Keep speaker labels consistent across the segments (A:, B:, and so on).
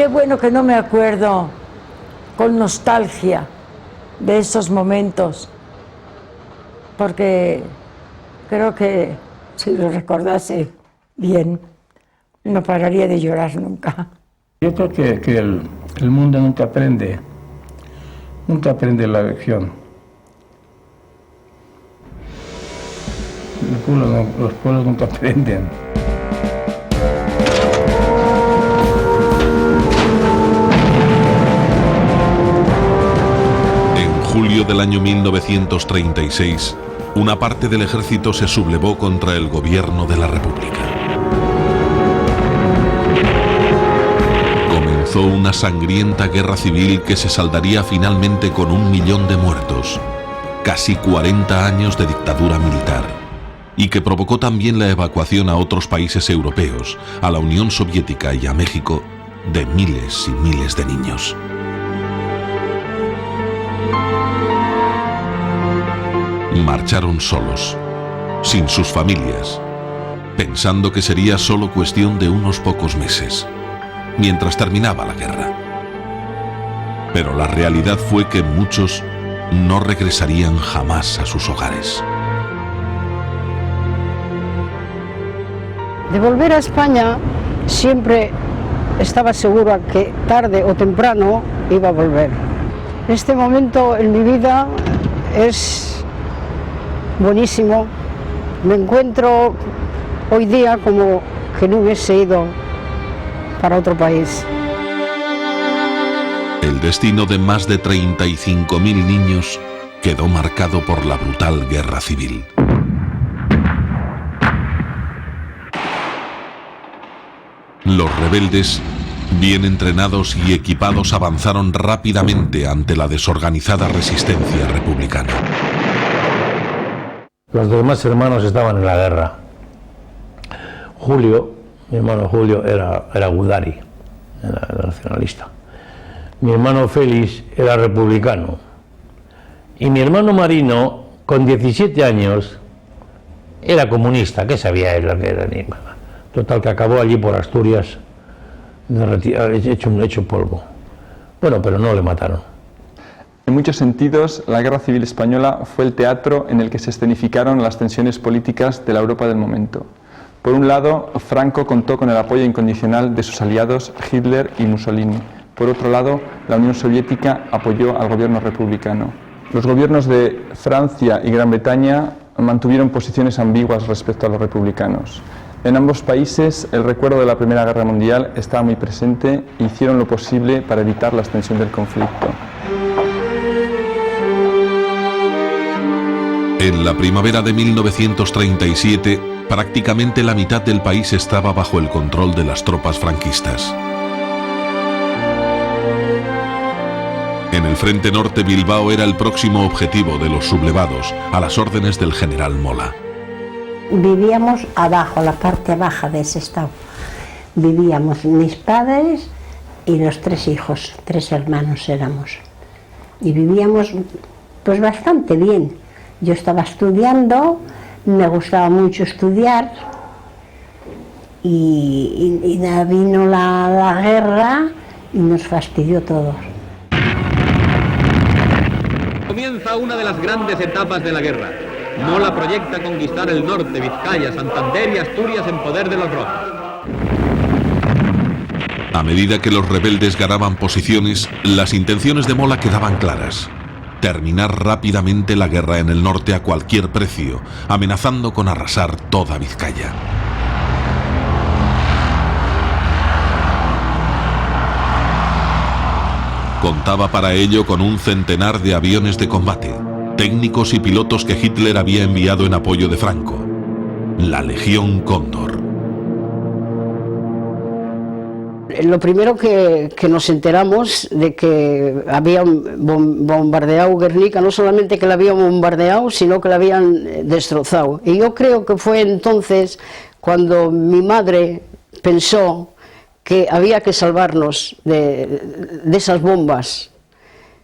A: qué bueno que no me acuerdo con nostalgia de esos momentos, porque creo que si lo recordase bien, no pararía de llorar nunca.
B: Yo creo que el mundo nunca aprende la lección. Los pueblos nunca aprenden.
C: En julio del año 1936, una parte del ejército se sublevó contra el gobierno de la República. Comenzó una sangrienta guerra civil que se saldaría finalmente con 1 millón de muertos, casi 40 años de dictadura militar, y que provocó también la evacuación a otros países europeos, a la Unión Soviética y a México, de miles y miles de niños. Marcharon solos, sin sus familias, pensando que sería solo cuestión de unos pocos meses, mientras terminaba la guerra. Pero la realidad fue que muchos no regresarían jamás a sus hogares.
D: De volver a España siempre estaba segura que tarde o temprano iba a volver. Este momento en mi vida es buenísimo. Me encuentro hoy día como que no hubiese ido para otro país.
C: El destino de más de 35.000 niños quedó marcado por la brutal guerra civil. Los rebeldes, bien entrenados y equipados, avanzaron rápidamente ante la desorganizada resistencia republicana.
B: Los demás hermanos estaban en la guerra. Julio, mi hermano Julio, era gudari, era nacionalista. Mi hermano Félix era republicano. Y mi hermano Marino, con 17 años, era comunista. ¿Qué sabía él lo que era? Total, que acabó allí por Asturias, hecho polvo. Bueno, pero no le mataron.
E: En muchos sentidos, la Guerra Civil Española fue el teatro en el que se escenificaron las tensiones políticas de la Europa del momento. Por un lado, Franco contó con el apoyo incondicional de sus aliados Hitler y Mussolini. Por otro lado, la Unión Soviética apoyó al gobierno republicano. Los gobiernos de Francia y Gran Bretaña mantuvieron posiciones ambiguas respecto a los republicanos. En ambos países, el recuerdo de la Primera Guerra Mundial estaba muy presente e hicieron lo posible para evitar la extensión del conflicto.
C: En la primavera de 1937, prácticamente la mitad del país estaba bajo el control de las tropas franquistas. En el frente norte, Bilbao era el próximo objetivo de los sublevados, a las órdenes del general Mola.
F: Vivíamos abajo, la parte baja de ese estado. Vivíamos mis padres y los 3 hijos, 3 hermanos éramos. Y vivíamos pues bastante bien. Yo estaba estudiando, me gustaba mucho estudiar y vino la guerra y nos fastidió todo.
G: Comienza una de las grandes etapas de la guerra. Mola proyecta conquistar el norte, Vizcaya, Santander y Asturias en poder de los rojos.
C: A medida que los rebeldes ganaban posiciones, las intenciones de Mola quedaban claras: terminar rápidamente la guerra en el norte a cualquier precio, amenazando con arrasar toda Vizcaya. Contaba para ello con un centenar de aviones de combate, técnicos y pilotos que Hitler había enviado en apoyo de Franco, la Legión Cóndor.
D: Lo primero que nos enteramos de que habían bombardeado Guernica, no solamente que la habían bombardeado, sino que la habían destrozado. Y yo creo que fue entonces cuando mi madre pensó que había que salvarnos de esas bombas.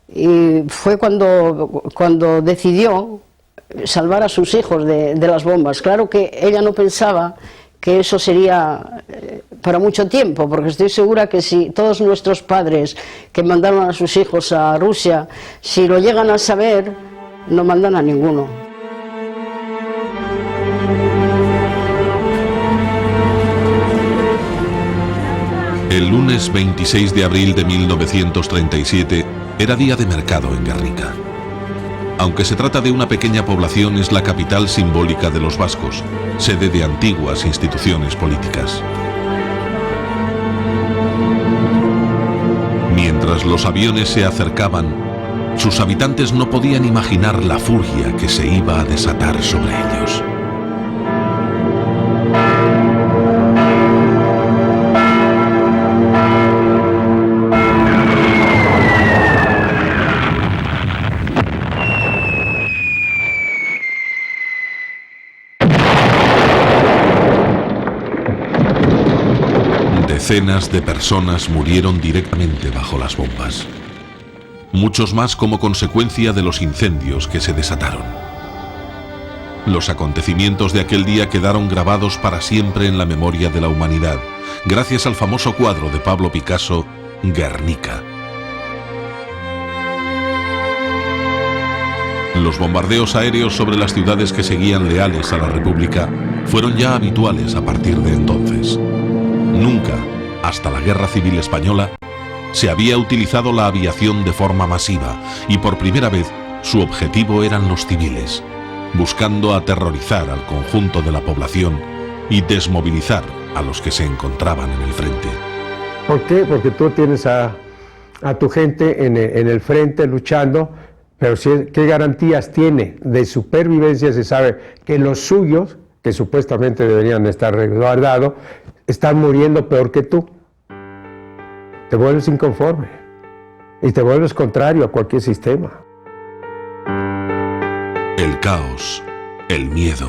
D: Y fue cuando decidió salvar a sus hijos de las bombas. Claro que ella no pensaba que eso sería para mucho tiempo, porque estoy segura que si todos nuestros padres que mandaron a sus hijos a Rusia, si lo llegan a saber, no mandan a ninguno.
C: El lunes 26 de abril de 1937 era día de mercado en Guernica. Aunque se trata de una pequeña población, es la capital simbólica de los vascos, sede de antiguas instituciones políticas. Mientras los aviones se acercaban, sus habitantes no podían imaginar la furia que se iba a desatar sobre ellos. Decenas de personas murieron directamente bajo las bombas. Muchos más como consecuencia de los incendios que se desataron. Los acontecimientos de aquel día quedaron grabados para siempre en la memoria de la humanidad, gracias al famoso cuadro de Pablo Picasso, Guernica. Los bombardeos aéreos sobre las ciudades que seguían leales a la República fueron ya habituales a partir de entonces. Nunca, hasta la Guerra Civil Española, se había utilizado la aviación de forma masiva y por primera vez su objetivo eran los civiles, buscando aterrorizar al conjunto de la población y desmovilizar a los que se encontraban en el frente.
H: ¿Por qué? Porque tú tienes a tu gente en el frente luchando, pero ¿qué garantías tiene de supervivencia? Se sabe que los suyos, que supuestamente deberían estar resguardados, están muriendo peor que tú. Te vuelves inconforme y te vuelves contrario a cualquier sistema.
C: El caos, el miedo,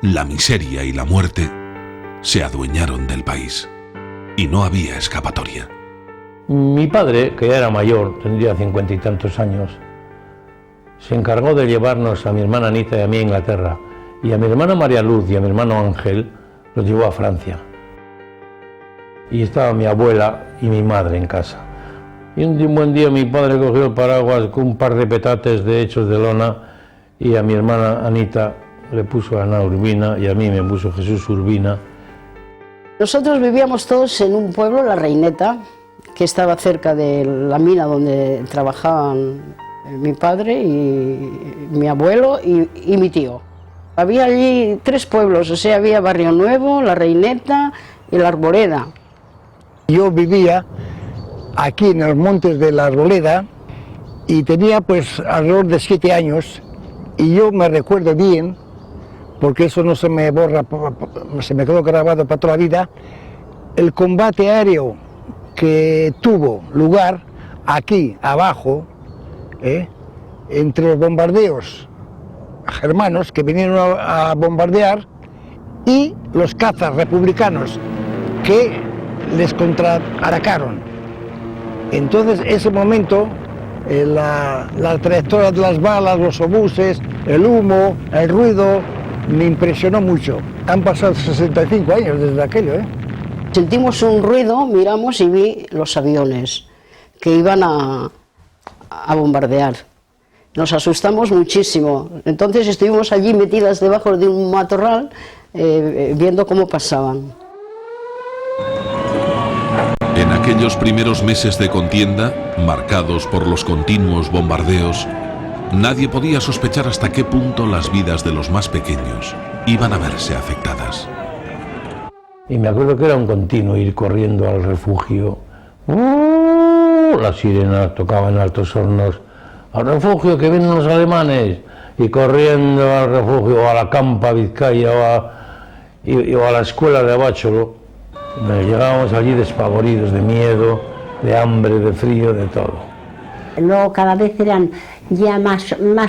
C: la miseria y la muerte se adueñaron del país y no había escapatoria.
B: Mi padre, que ya era mayor, tendría 50 y tantos años, se encargó de llevarnos a mi hermana Anita y a mí a Inglaterra, y a mi hermana María Luz y a mi hermano Ángel los llevó a Francia. Y estaba mi abuela y mi madre en casa. Y un buen día mi padre cogió el paraguas con un par de petates de hechos de lona y a mi hermana Anita le puso Ana Urbina y a mí me puso Jesús Urbina.
D: Nosotros vivíamos todos en un pueblo, La Reineta, que estaba cerca de la mina donde trabajaban mi padre y mi abuelo y mi tío. Había allí 3 pueblos, o sea, había Barrio Nuevo, La Reineta y La Arboleda.
I: Yo vivía aquí en los montes de La Arboleda y tenía pues alrededor de 7 años y yo me recuerdo bien, porque eso no se me borra, se me quedó grabado para toda la vida, el combate aéreo que tuvo lugar aquí abajo, entre los bombardeos germanos que vinieron a bombardear y los cazas republicanos que les contraatacaron. Entonces, ese momento, la trayectoria de las balas, los obuses, el humo, el ruido, me impresionó mucho. Han pasado 65 años desde aquello,
D: Sentimos un ruido, miramos y vi los aviones que iban a bombardear. Nos asustamos muchísimo. Entonces estuvimos allí metidas debajo de un matorral viendo cómo pasaban.
C: En aquellos primeros meses de contienda, marcados por los continuos bombardeos, nadie podía sospechar hasta qué punto las vidas de los más pequeños iban a verse afectadas.
B: Y me acuerdo que era un continuo ir corriendo al refugio. Las sirenas tocaban en Altos Hornos. ¡Al refugio, que vienen los alemanes! Y corriendo al refugio, o a la Campa Vizcaya, o a la escuela de Abácholo. Llegábamos allí despavoridos, de miedo, de hambre, de frío, de todo.
F: Luego cada vez eran ya más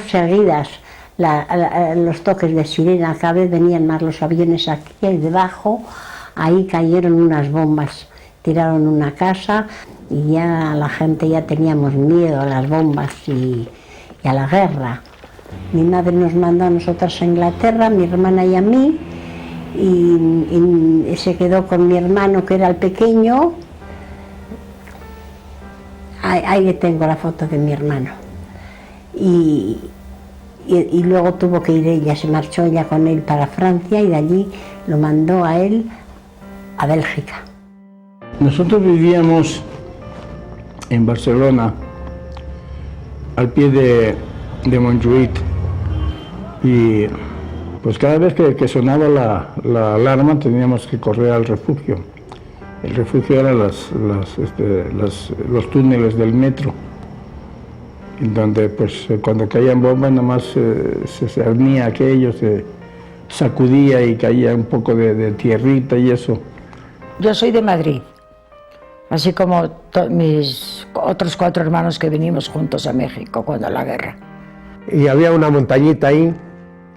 F: seguidas los toques de sirena, cada vez venían más los aviones aquí y debajo. Ahí cayeron unas bombas, tiraron una casa y ya la gente ya teníamos miedo a las bombas y a la guerra. Mi madre nos mandó a nosotras a Inglaterra, mi hermana y a mí, y se quedó con mi hermano, que era el pequeño. Ahí le tengo la foto de mi hermano. Y luego tuvo que ir ella, se marchó ella con él para Francia y de allí lo mandó a él a Bélgica.
I: Nosotros vivíamos en Barcelona, al pie de Montjuïc, y pues cada vez que sonaba la alarma teníamos que correr al refugio. El refugio eran los túneles del metro, en donde pues cuando caían bombas nada más se cernía aquello, se sacudía y caía un poco de tierrita y eso.
A: Yo soy de Madrid, así como mis otros 4 hermanos que vinimos juntos a México cuando la guerra.
H: Y había una montañita ahí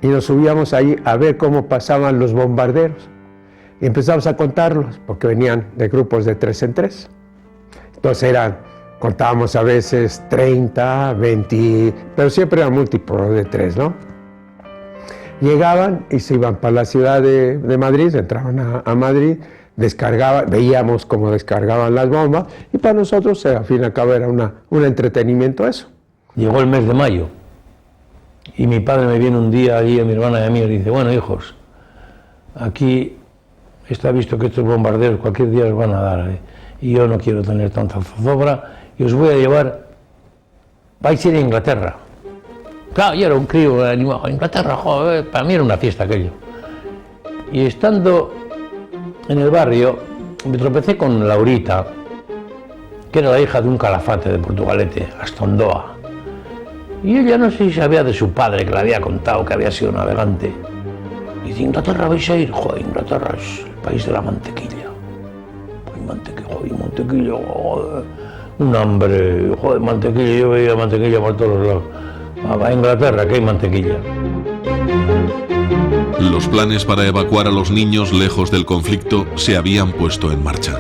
H: y nos subíamos ahí a ver cómo pasaban los bombarderos. Y empezamos a contarlos, porque venían de grupos de 3 en 3. Entonces contábamos a veces 30, 20, pero siempre eran múltiplos de 3, ¿no? Llegaban y se iban para la ciudad de Madrid, entraban a Madrid, descargaban, veíamos cómo descargaban las bombas, y para nosotros, al fin y al cabo, era un entretenimiento eso.
B: Llegó el mes de mayo, y mi padre me viene un día allí a mi hermana y a mí y dice, bueno, hijos, aquí está visto que estos bombarderos cualquier día los van a dar, y yo no quiero tener tanta zozobra, y os voy a llevar, vais a ir a Inglaterra. Claro, yo era un crío animado, Inglaterra, joder, para mí era una fiesta aquello. Y estando en el barrio, me tropecé con Laurita, que era la hija de un calafate de Portugalete, Astondoa. Y ella no sé si sabía de su padre, que le había contado que había sido navegante. Y dice, ¿Inglaterra vais a ir? Joder, Inglaterra es el país de la mantequilla. Hay mantequilla, joder, un hambre, joder, mantequilla, yo veía mantequilla por todos lados. A Inglaterra, que hay mantequilla.
C: Los planes para evacuar a los niños lejos del conflicto se habían puesto en marcha.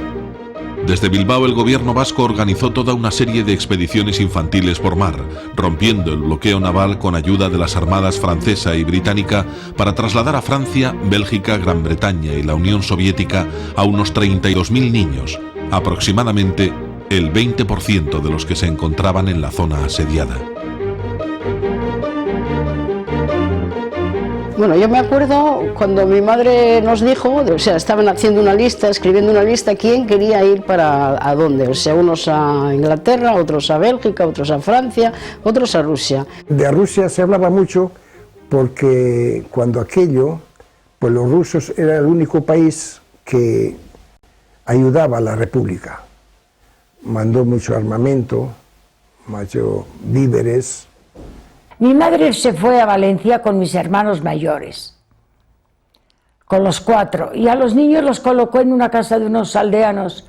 C: Desde Bilbao el gobierno vasco organizó toda una serie de expediciones infantiles por mar, rompiendo el bloqueo naval con ayuda de las armadas francesa y británica para trasladar a Francia, Bélgica, Gran Bretaña y la Unión Soviética a unos 32.000 niños, aproximadamente el 20% de los que se encontraban en la zona asediada.
D: Bueno, yo me acuerdo cuando mi madre nos dijo, o sea, estaban haciendo una lista, escribiendo una lista, quién quería ir para a dónde, o sea, unos a Inglaterra, otros a Bélgica, otros a Francia, otros a Rusia.
I: De Rusia se hablaba mucho porque cuando aquello, pues los rusos era el único país que ayudaba a la República. Mandó mucho armamento, mucho víveres.
A: Mi madre se fue a Valencia con mis hermanos mayores, con los 4, y a los niños los colocó en una casa de unos aldeanos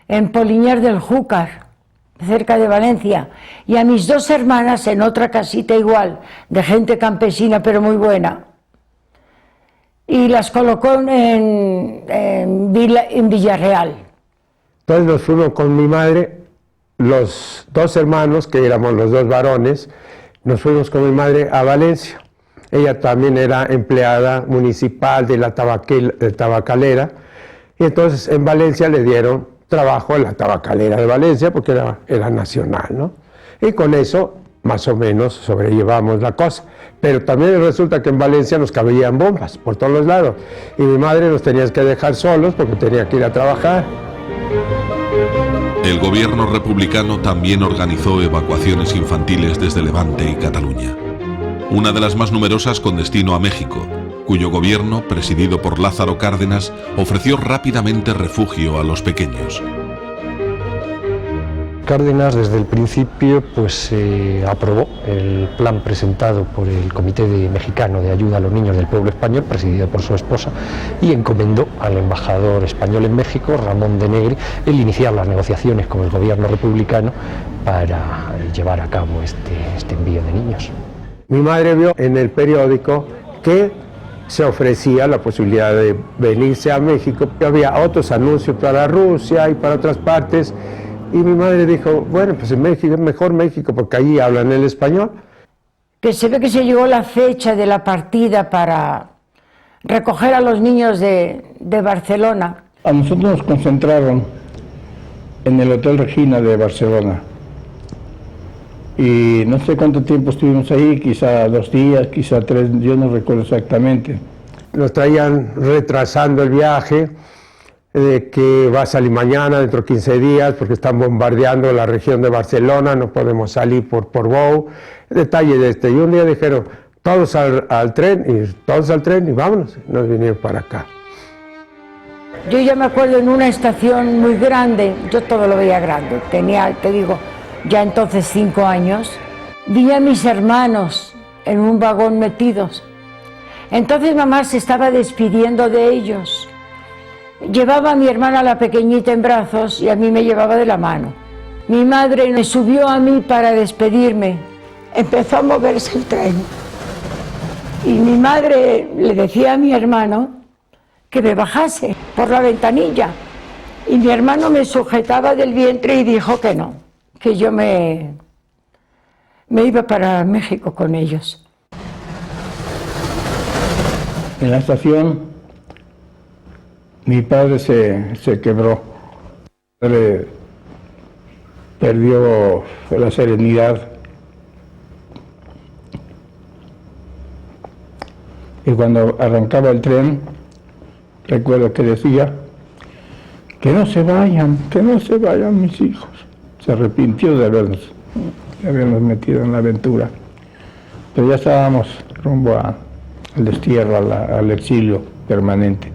A: en Poliñar del Júcar, cerca de Valencia, y a mis 2 hermanas en otra casita igual, de gente campesina pero muy buena, y las colocó en Villarreal.
H: Entonces nos fuimos con mi madre, los 2 hermanos, que éramos los 2 varones, nos fuimos con mi madre a Valencia. Ella también era empleada municipal de la tabacalera, y entonces en Valencia le dieron trabajo a la tabacalera de Valencia, porque era nacional, ¿no? Y con eso, más o menos, sobrellevamos la cosa. Pero también resulta que en Valencia nos cabían bombas por todos los lados, y mi madre nos tenía que dejar solos porque tenía que ir a trabajar.
C: El gobierno republicano también organizó evacuaciones infantiles desde Levante y Cataluña. Una de las más numerosas con destino a México, cuyo gobierno, presidido por Lázaro Cárdenas, ofreció rápidamente refugio a los pequeños.
J: Cárdenas desde el principio aprobó el plan presentado por el Comité Mexicano de Ayuda a los Niños del Pueblo Español, presidido por su esposa, y encomendó al embajador español en México, Ramón de Negri, el iniciar las negociaciones con el gobierno republicano para llevar a cabo este envío de niños.
H: Mi madre vio en el periódico que se ofrecía la posibilidad de venirse a México, había otros anuncios para Rusia y para otras partes. Y mi madre dijo, bueno, pues en México es mejor México porque allí hablan el español.
A: Que se ve que se llegó la fecha de la partida para recoger a los niños de Barcelona.
I: A nosotros nos concentraron en el Hotel Regina de Barcelona. Y no sé cuánto tiempo estuvimos ahí, quizá 2 días, quizá 3, yo no recuerdo exactamente.
H: Nos traían retrasando el viaje, que va a salir mañana, dentro de 15 días, porque están bombardeando la región de Barcelona, no podemos salir por Portbou, detalle de este. Y un día dijeron, todos al tren y vámonos, nos vinieron para acá.
A: Yo ya me acuerdo en una estación muy grande, yo todo lo veía grande, tenía, te digo, ya entonces 5 años, vi a mis hermanos en un vagón metidos. Entonces mamá se estaba despidiendo de ellos. Llevaba a mi hermana la pequeñita en brazos y a mí me llevaba de la mano. Mi madre me subió a mí para despedirme. Empezó a moverse el tren. Y mi madre le decía a mi hermano que me bajase por la ventanilla. Y mi hermano me sujetaba del vientre y dijo que no, que yo me iba para México con ellos.
I: En la estación mi padre se quebró. Mi padre perdió la serenidad. Y cuando arrancaba el tren, recuerdo que decía, que no se vayan mis hijos. Se arrepintió de habernos metido en la aventura. Pero ya estábamos rumbo al destierro, al exilio permanente.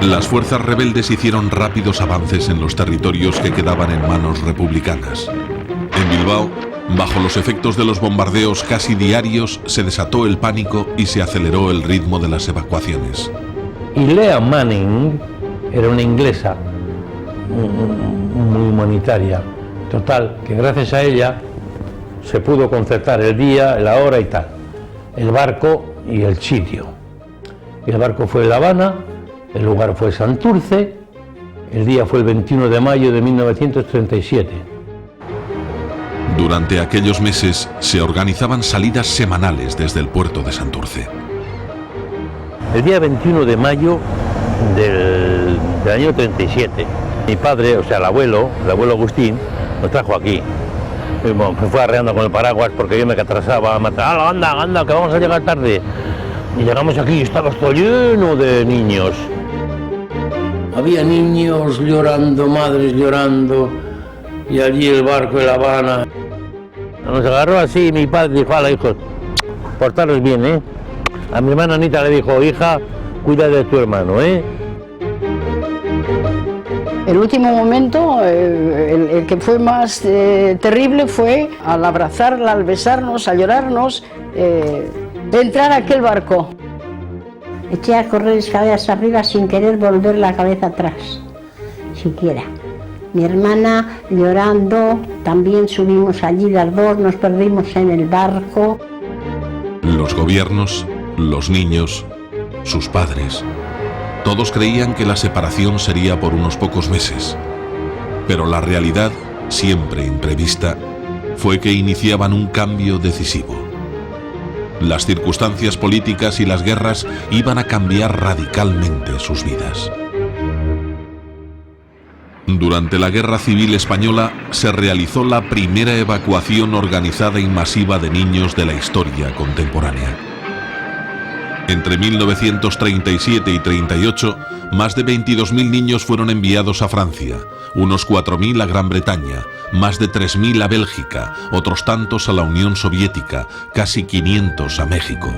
C: Las fuerzas rebeldes hicieron rápidos avances en los territorios que quedaban en manos republicanas. En Bilbao, bajo los efectos de los bombardeos casi diarios, se desató el pánico y se aceleró el ritmo de las evacuaciones.
B: Y Lea Manning era una inglesa muy humanitaria. Total, que gracias a ella se pudo concertar el día, la hora y tal, el barco y el sitio. Y el barco fue en La Habana, el lugar fue Santurce, el día fue el 21 de mayo de 1937.
C: Durante aquellos meses se organizaban salidas semanales desde el puerto de Santurce.
B: El día 21 de mayo del año 37, mi padre, o sea el abuelo Agustín, nos trajo aquí. Y bueno, me fue arreando con el paraguas porque yo me atrasaba, anda, que vamos a llegar tarde. Y llegamos aquí y estaba todo lleno de niños. Había niños llorando, madres llorando, y allí el barco de La Habana. Nos agarró así y mi padre dijo, ala hijos, portaros bien, ¿eh? A mi hermana Anita le dijo, hija, cuida de tu hermano, ¿eh?
D: El último momento, el que fue más terrible fue al abrazarla, al besarnos, al llorarnos, de entrar a aquel barco.
F: Eché a correr escaleras arriba sin querer volver la cabeza atrás, siquiera. Mi hermana llorando, también subimos allí las dos, nos perdimos en el barco.
C: Los gobiernos, los niños, sus padres, todos creían que la separación sería por unos pocos meses. Pero la realidad, siempre imprevista, fue que iniciaban un cambio decisivo. Las circunstancias políticas y las guerras iban a cambiar radicalmente sus vidas. Durante la Guerra Civil Española se realizó la primera evacuación organizada y masiva de niños de la historia contemporánea. Entre 1937 y 38, más de 22.000 niños fueron enviados a Francia, unos 4.000 a Gran Bretaña, más de 3.000 a Bélgica, otros tantos a la Unión Soviética, casi 500 a México.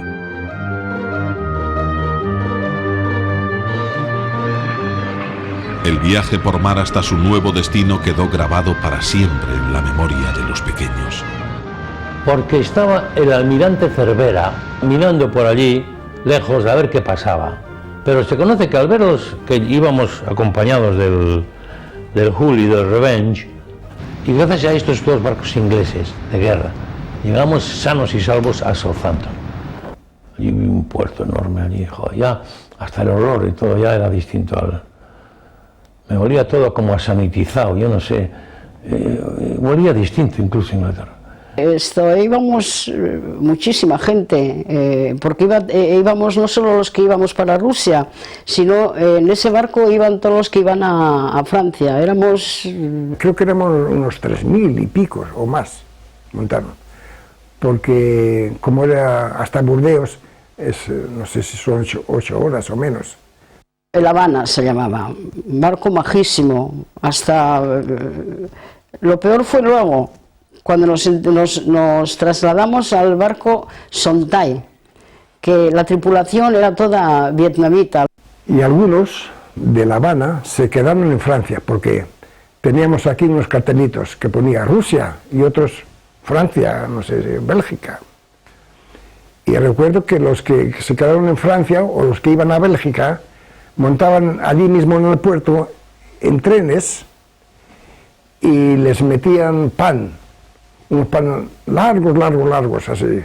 C: El viaje por mar hasta su nuevo destino quedó grabado para siempre en la memoria de los pequeños.
B: Porque estaba el almirante Cervera mirando por allí, lejos, a ver qué pasaba. Pero se conoce que al verlos, que íbamos acompañados del Hull y del Revenge, y gracias a estos dos barcos ingleses de guerra, llegamos sanos y salvos a Southampton. Allí vi un puerto enorme allí, joder, ya hasta el olor y todo ya era distinto al... Me olía todo como a sanitizado, yo no sé, olía distinto incluso Inglaterra.
D: Íbamos muchísima gente, porque íbamos no solo los que íbamos para Rusia, sino en ese barco iban todos los que iban a Francia.
I: Creo que éramos unos 3000 y pico o más montaron, porque como era hasta Burdeos, no sé si son 8 horas o menos.
D: El Habana se llamaba, un barco majísimo. Lo peor fue luego, cuando nos trasladamos al barco Sontai, que la tripulación era toda vietnamita.
I: Y algunos de La Habana se quedaron en Francia, porque teníamos aquí unos cartelitos que ponía Rusia y otros Francia, no sé, Bélgica. Y recuerdo que los que se quedaron en Francia o los que iban a Bélgica montaban allí mismo en el puerto en trenes y les metían pan, unos pan largos así.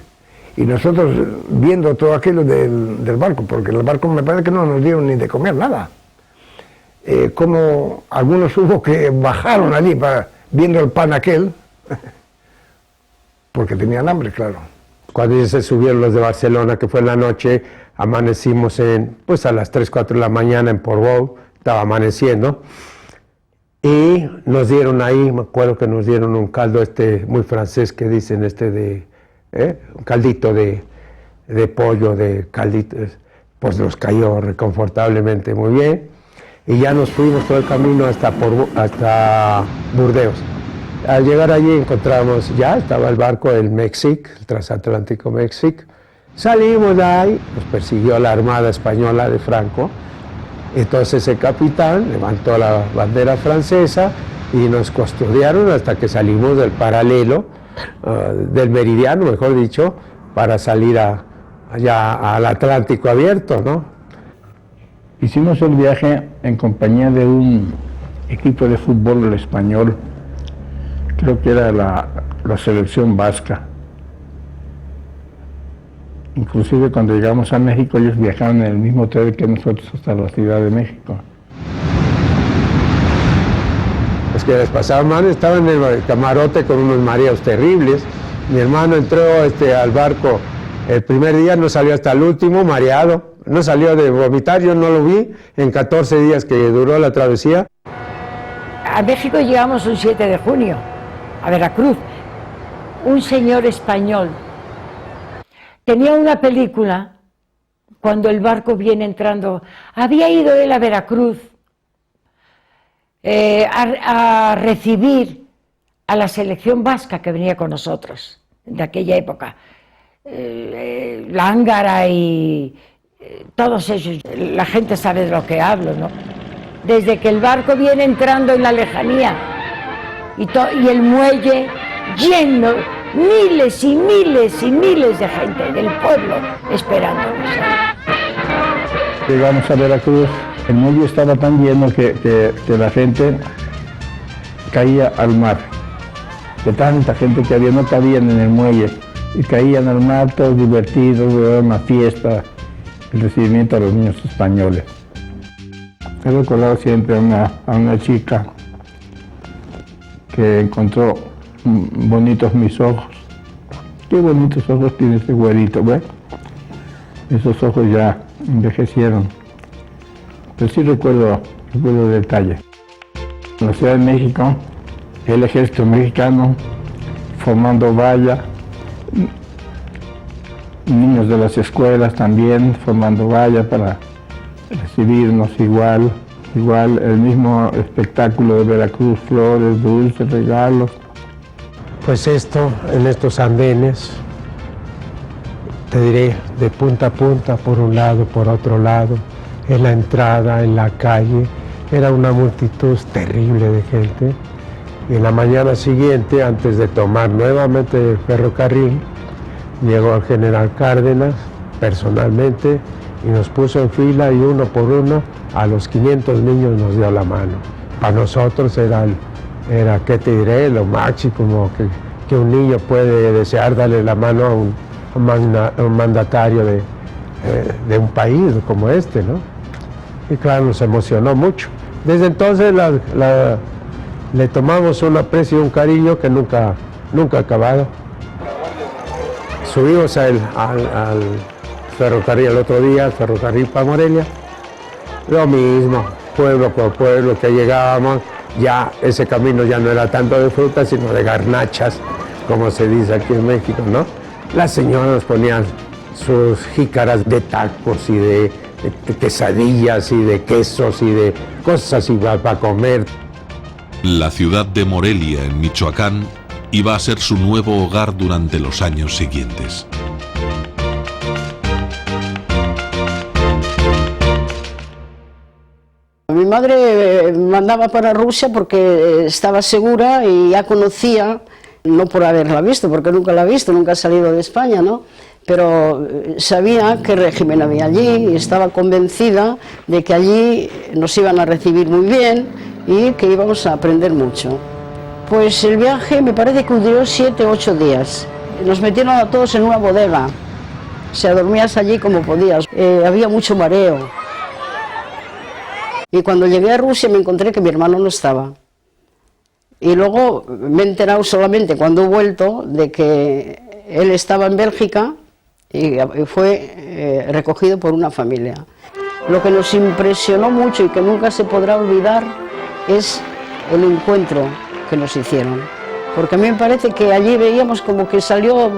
I: Y nosotros viendo todo aquello del barco, porque el barco me parece que no nos dieron ni de comer nada. Como algunos hubo que bajaron allí viendo el pan aquel, porque tenían hambre, claro.
H: Cuando se subieron los de Barcelona, que fue en la noche, amanecimos a las 3, 4 de la mañana en Portbou, estaba amaneciendo, y nos dieron ahí, me acuerdo que nos dieron un caldo muy francés que dicen un caldito de pollo, de caldito, pues nos cayó reconfortablemente muy bien, y ya nos fuimos todo el camino hasta Burdeos. Al llegar allí encontramos, ya estaba el barco, el Mexic, el transatlántico Mexic. Salimos de ahí, nos persiguió la Armada Española de Franco. Entonces el capitán levantó la bandera francesa y nos custodiaron hasta que salimos del paralelo, del meridiano, mejor dicho, para salir allá al Atlántico abierto, ¿no?
K: Hicimos el viaje en compañía de un equipo de fútbol español. Creo que era la selección vasca. Inclusive cuando llegamos a México ellos viajaron en el mismo tren que nosotros hasta la Ciudad de México.
H: Es que les pasaba mal, estaban en el camarote con unos mareos terribles. Mi hermano entró al barco el primer día, no salió hasta el último, mareado. No salió de vomitar, yo no lo vi en 14 días que duró la travesía.
A: A México llegamos un 7 de junio. A Veracruz, un señor español tenía una película cuando el barco viene entrando. Había ido él a Veracruz a recibir a la selección vasca que venía con nosotros de aquella época, Lángara y todos ellos. La gente sabe de lo que hablo, ¿no? Desde que el barco viene entrando en la lejanía y el muelle lleno, miles y miles y miles de gente del pueblo esperándonos.
K: Llegamos a Veracruz, el muelle estaba tan lleno que la gente caía al mar. De tanta gente que había, no cabían en el muelle y caían al mar todos divertidos, era una fiesta, el recibimiento a los niños españoles. He recordado siempre a una chica que encontró bonitos mis ojos. Qué bonitos ojos tiene este güerito, ¿ves? Esos ojos ya envejecieron. Pero sí recuerdo detalles. En la Ciudad de México, el ejército mexicano formando valla, niños de las escuelas también formando valla para recibirnos igual el mismo espectáculo de Veracruz, flores, dulces, regalos.
H: Pues en estos andenes, te diré, de punta a punta, por un lado, por otro lado, en la entrada, en la calle, era una multitud terrible de gente. Y en la mañana siguiente, antes de tomar nuevamente el ferrocarril, llegó el general Cárdenas personalmente y nos puso en fila y uno por uno a los 500 niños nos dio la mano. Para nosotros era ¿qué te diré? Lo máximo que un niño puede desear, darle la mano a un mandatario de un país como este, ¿no? Y claro, nos emocionó mucho. Desde entonces le tomamos un aprecio y un cariño que nunca ha acabado. Subimos al ferrocarril el otro día, al ferrocarril para Morelia. Lo mismo, pueblo por pueblo que llegábamos, ya ese camino ya no era tanto de frutas, sino de garnachas, como se dice aquí en México, ¿no? Las señoras nos ponían sus jícaras de tacos y de quesadillas y de quesos y de cosas así para comer.
C: La ciudad de Morelia, en Michoacán, iba a ser su nuevo hogar durante los años siguientes.
D: Mi madre mandaba para Rusia porque estaba segura y ya conocía, no por haberla visto, porque nunca la ha visto, nunca ha salido de España, ¿no? Pero sabía qué régimen había allí y estaba convencida de que allí nos iban a recibir muy bien y que íbamos a aprender mucho. Pues el viaje me parece que duró 7 u 8 días. Nos metieron a todos en una bodega, o sea, dormías allí como podías, había mucho mareo. Y cuando llegué a Rusia me encontré que mi hermano no estaba. Y luego me he enterado solamente cuando he vuelto de que él estaba en Bélgica y fue recogido por una familia. Lo que nos impresionó mucho y que nunca se podrá olvidar es el encuentro que nos hicieron. Porque a mí me parece que allí veíamos como que salió,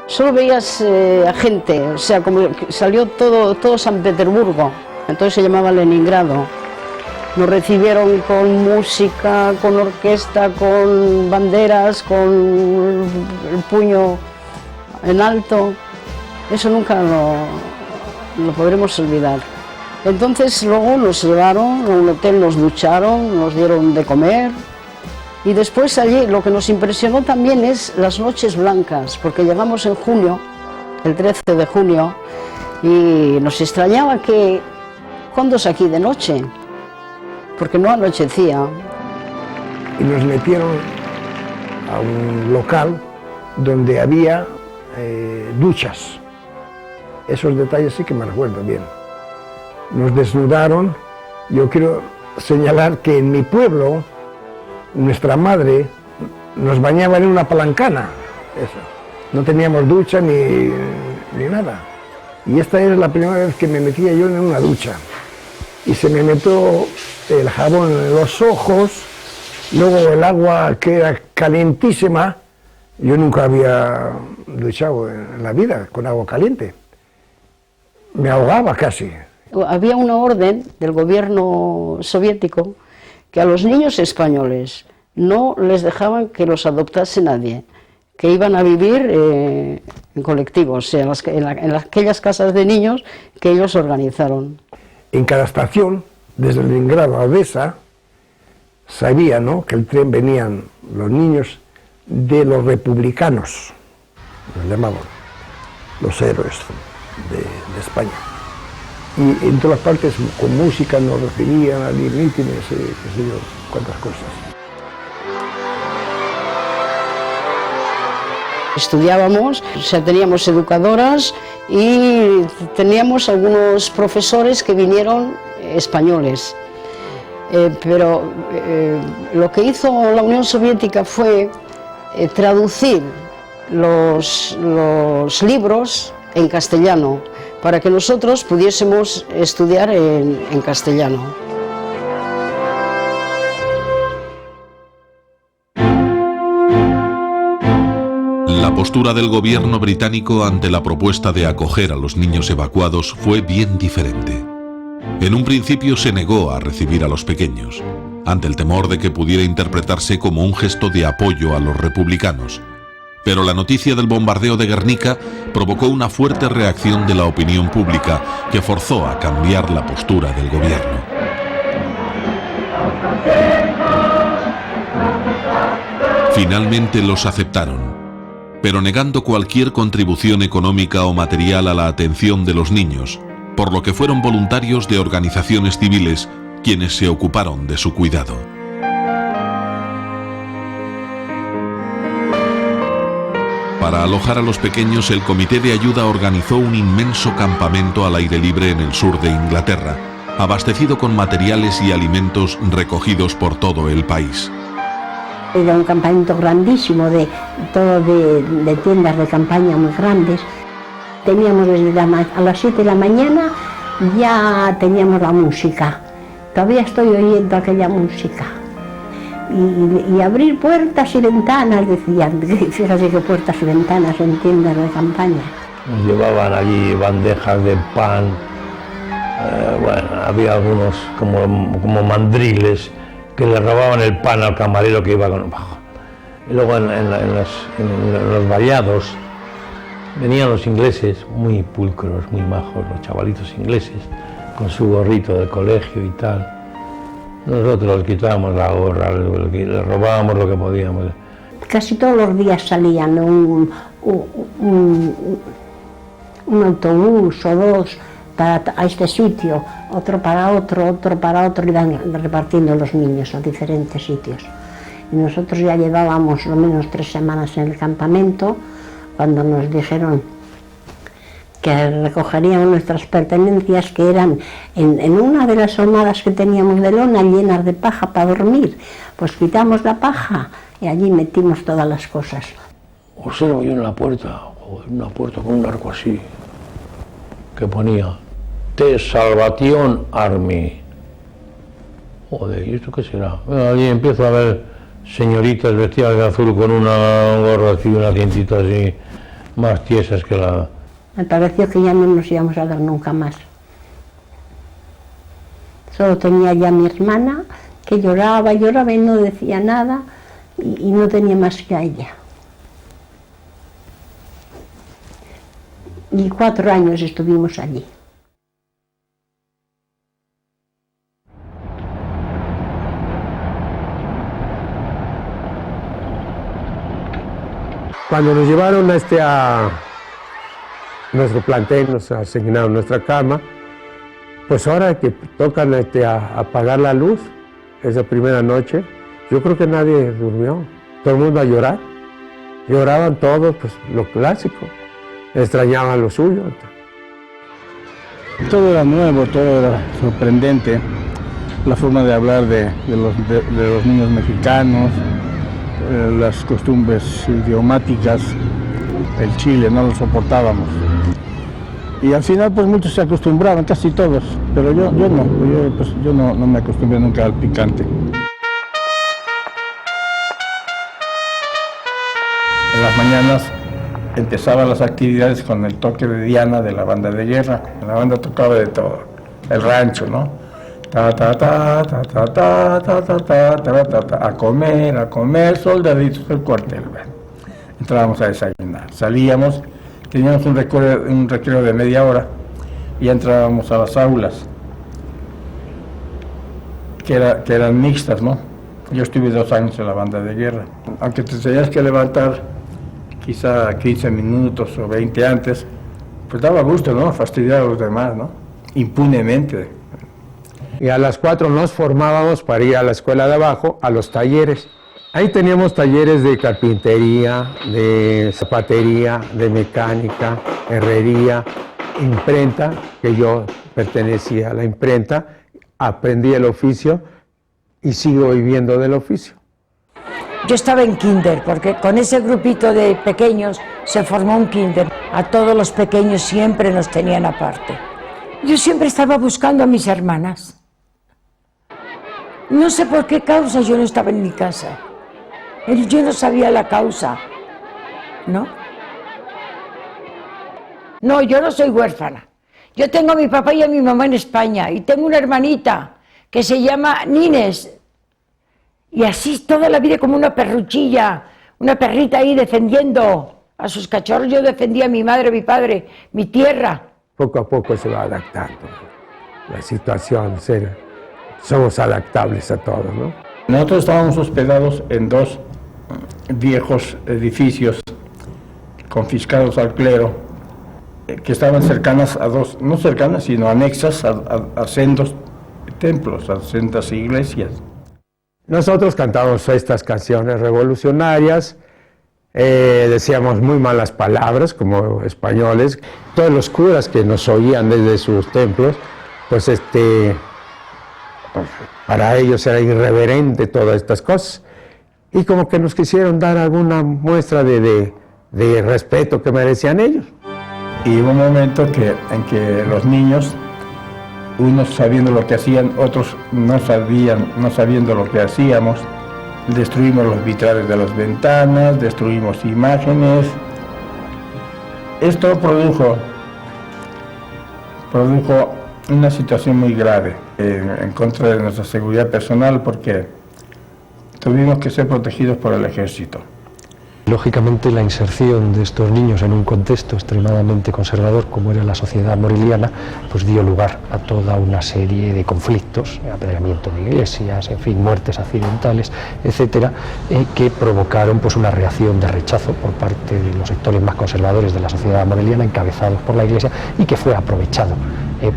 D: solo veías a gente, o sea, como que salió todo San Petersburgo. Entonces se llamaba Leningrado. Nos recibieron con música, con orquesta, con banderas, con el puño en alto. Eso nunca lo podremos olvidar. Entonces luego nos llevaron a un hotel, nos ducharon, nos dieron de comer. Y después allí lo que nos impresionó también es las noches blancas, porque llegamos en junio, el 13 de junio, y nos extrañaba que ¿cuándo es aquí de noche? Porque no anochecía.
I: Y nos metieron a un local donde había duchas. Esos detalles sí que me recuerdo bien. Nos desnudaron. Yo quiero señalar que en mi pueblo, nuestra madre nos bañaba en una palancana. Eso. No teníamos ducha ni nada. Y esta era la primera vez que me metía yo en una ducha. Y se me metió el jabón en los ojos, luego el agua que era calientísima. Yo nunca había duchado en la vida con agua caliente. Me ahogaba casi.
D: Había una orden del gobierno soviético que a los niños españoles no les dejaban que los adoptase nadie, que iban a vivir en colectivos, o sea, en aquellas casas de niños que ellos organizaron.
I: En cada estación, desde Leningrado a Odessa, sabía, ¿no?, que el tren venían los niños de los republicanos, los llamaban, los héroes de España. Y en todas partes, con música, nos recibían allí mítines, qué sé yo, cuántas cosas.
D: Estudiábamos, o sea, teníamos educadoras y teníamos algunos profesores que vinieron españoles. Pero lo que hizo la Unión Soviética fue traducir los libros en castellano para que nosotros pudiésemos estudiar en castellano.
C: La postura del gobierno británico ante la propuesta de acoger a los niños evacuados fue bien diferente. En un principio se negó a recibir a los pequeños, ante el temor de que pudiera interpretarse como un gesto de apoyo a los republicanos. Pero la noticia del bombardeo de Guernica provocó una fuerte reacción de la opinión pública que forzó a cambiar la postura del gobierno. Finalmente los aceptaron, pero negando cualquier contribución económica o material a la atención de los niños, por lo que fueron voluntarios de organizaciones civiles quienes se ocuparon de su cuidado. Para alojar a los pequeños, el Comité de Ayuda organizó un inmenso campamento al aire libre en el sur de Inglaterra, abastecido con materiales y alimentos recogidos por todo el país.
F: Era un campamento grandísimo, todo de tiendas de campaña muy grandes. Teníamos a las 7 de la mañana ya teníamos la música. Todavía estoy oyendo aquella música. Y abrir puertas y ventanas, decían. Fíjate qué puertas y ventanas en tiendas de campaña.
B: Nos llevaban allí bandejas de pan. Bueno, había algunos como mandriles que le robaban el pan al camarero que iba con abajo. Y luego en los vallados venían los ingleses, muy pulcros, muy majos, los chavalitos ingleses, con su gorrito del colegio y tal. Nosotros les quitábamos la gorra, les robábamos lo que podíamos.
F: Casi todos los días salían un autobús o dos a este sitio, otro para otro, iban repartiendo los niños a diferentes sitios. Y nosotros ya llevábamos lo menos 3 semanas en el campamento, cuando nos dijeron que recogerían nuestras pertenencias, que eran en una de las almohadas que teníamos de lona llenas de paja para dormir. Pues quitamos la paja y allí metimos todas las cosas.
B: Observo yo en una puerta con un arco así, que ponía The Salvation Army. Joder, ¿y esto qué será? Bueno, allí empiezo a ver señoritas vestidas de azul con una gorra así, una cintita así, más tiesas que la...
F: Me pareció que ya no nos íbamos a ver nunca más. Solo tenía ya mi hermana, que lloraba y no decía nada, y no tenía más que a ella. Y 4 años estuvimos allí.
H: Cuando nos llevaron a nuestro plantel, nos asignaron nuestra cama, pues ahora que tocan a apagar la luz, esa primera noche, yo creo que nadie durmió, todo el mundo a llorar. Lloraban todos, pues lo clásico, extrañaban lo suyo.
K: Todo era nuevo, todo era sorprendente, la forma de hablar de los niños mexicanos, las costumbres idiomáticas, el chile, no lo soportábamos. Y al final pues muchos se acostumbraban, casi todos, pero yo no me acostumbré nunca al picante. En las mañanas empezaban las actividades con el toque de Diana de la banda de guerra. La banda tocaba de todo, el rancho, ¿no? Ta ta ta ta ta ta ta ta ta ta ta ta, a comer, soldaditos del cuartel. Entrábamos a desayunar, salíamos, teníamos un recreo de media hora y entrábamos a las aulas, que eran mixtas, ¿no? Yo estuve 2 años en la banda de guerra. Aunque te tenías que levantar quizá 15 minutos o 20 antes, pues daba gusto, ¿no? Fastidiar a los demás, ¿no? Impunemente.
H: Y a las 4 nos formábamos para ir a la escuela de abajo, a los talleres. Ahí teníamos talleres de carpintería, de zapatería, de mecánica, herrería, imprenta, que yo pertenecía a la imprenta, aprendí el oficio y sigo viviendo del oficio.
A: Yo estaba en kinder, porque con ese grupito de pequeños se formó un kinder. A todos los pequeños siempre nos tenían aparte. Yo siempre estaba buscando a mis hermanas. No sé por qué causa yo no estaba en mi casa. Yo no sabía la causa, ¿no? No, yo no soy huérfana. Yo tengo a mi papá y a mi mamá en España y tengo una hermanita que se llama Nines. Y así toda la vida como una perruchilla, una perrita ahí defendiendo a sus cachorros. Yo defendía a mi madre, a mi padre, mi tierra.
H: Poco a poco se va adaptando la situación, somos adaptables a todo, ¿no?
K: Nosotros estábamos hospedados en 2 viejos edificios confiscados al clero, que estaban cercanas a no cercanas, sino anexas a sendos templos, a sendas iglesias.
H: Nosotros cantábamos estas canciones revolucionarias, decíamos muy malas palabras como españoles. Todos los curas que nos oían desde sus templos, pues para ellos era irreverente todas estas cosas. y como que nos quisieron dar alguna muestra de respeto que merecían ellos.
K: Y hubo un momento en que los niños, unos sabiendo lo que hacían, otros no sabiendo lo que hacíamos, destruimos los vitrales de las ventanas, destruimos imágenes. Esto produjo una situación muy grave en contra de nuestra seguridad personal, porque tuvimos que ser protegidos por el ejército.
J: Lógicamente, la inserción de estos niños en un contexto extremadamente conservador como era la sociedad moreliana, pues dio lugar a toda una serie de conflictos, apedreamiento de iglesias, en fin, muertes accidentales, etcétera, que provocaron pues una reacción de rechazo por parte de los sectores más conservadores de la sociedad moreliana, encabezados por la Iglesia, y que fue aprovechado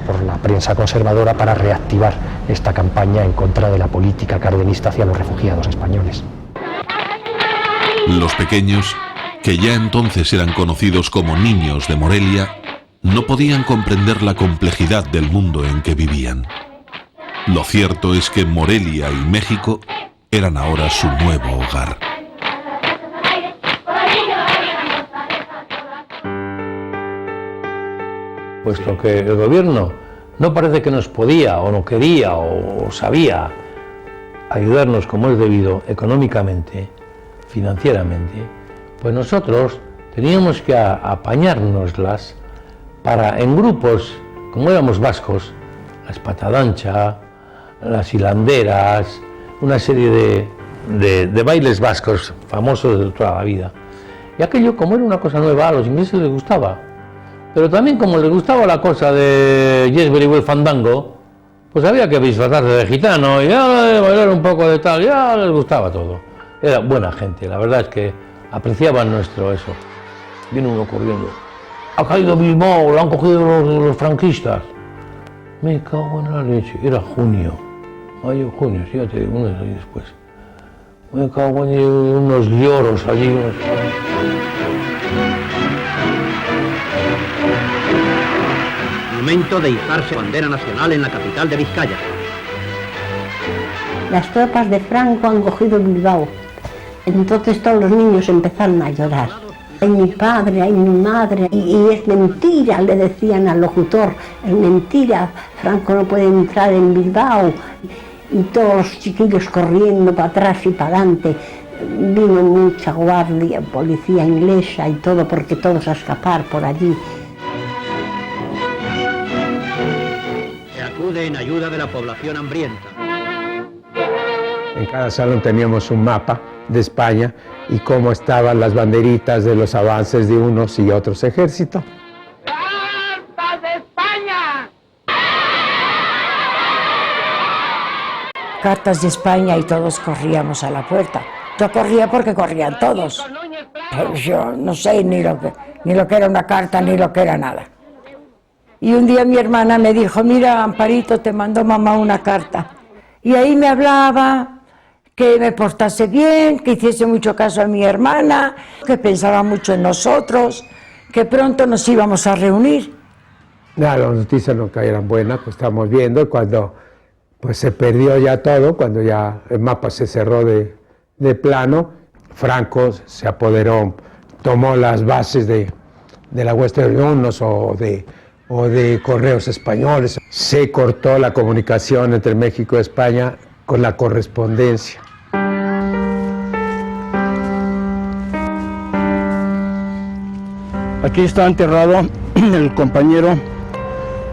J: por la prensa conservadora para reactivar esta campaña en contra de la política cardenista hacia los refugiados españoles.
C: Los pequeños, que ya entonces eran conocidos como niños de Morelia, no podían comprender la complejidad del mundo en que vivían. Lo cierto es que Morelia y México eran ahora su nuevo hogar.
B: Puesto que el gobierno no parece que nos podía o no quería o sabía ayudarnos como es debido económicamente, financieramente, pues nosotros teníamos que apañárnoslas para, en grupos, como éramos vascos, la espatadancha, las hilanderas, una serie de bailes vascos famosos de toda la vida. Y aquello, como era una cosa nueva, a los ingleses les gustaba. Pero también, como les gustaba la cosa de Yes Very Well Fandango, pues había que disfrazarse de gitano y bailar un poco de tal, ya les gustaba todo. Era buena gente, la verdad es que apreciaban nuestro eso. Viene uno corriendo. Ha caído Bilbao, lo han cogido los franquistas. Me cago en la leche. Era junio. Mayo, junio, sí, ya te digo, unos días después. Me cago en unos lloros allí.
L: Momento de izarse bandera nacional en la capital de Vizcaya.
F: Las tropas de Franco han cogido Bilbao. Entonces todos los niños empezaron a llorar. Hay mi padre, hay mi madre, y es mentira, le decían al locutor, es mentira, Franco no puede entrar en Bilbao. Y todos los chiquillos corriendo para atrás y para adelante. Vino mucha guardia, policía inglesa y todo, porque todos a escapar por allí.
L: Se acude en ayuda de la población hambrienta.
H: En cada salón teníamos un mapa de España y cómo estaban las banderitas de los avances de unos y otros ejércitos.
M: ¡Cartas de España!
A: Cartas de España y todos corríamos a la puerta. Yo corría porque corrían todos. Yo no sé ni lo que era una carta ni lo que era nada. Y un día mi hermana me dijo, mira, Amparito, te mandó mamá una carta. Y ahí me hablaba que me portase bien, que hiciese mucho caso a mi hermana, que pensaba mucho en nosotros, que pronto nos íbamos a reunir.
H: Las noticias no cayeran buenas, pues estamos viendo cuando pues se perdió ya todo, cuando ya el mapa se cerró de plano, Franco se apoderó, tomó las bases de la Western Union o de Correos Españoles. Se cortó la comunicación entre México y España con la correspondencia.
K: Aquí está enterrado el compañero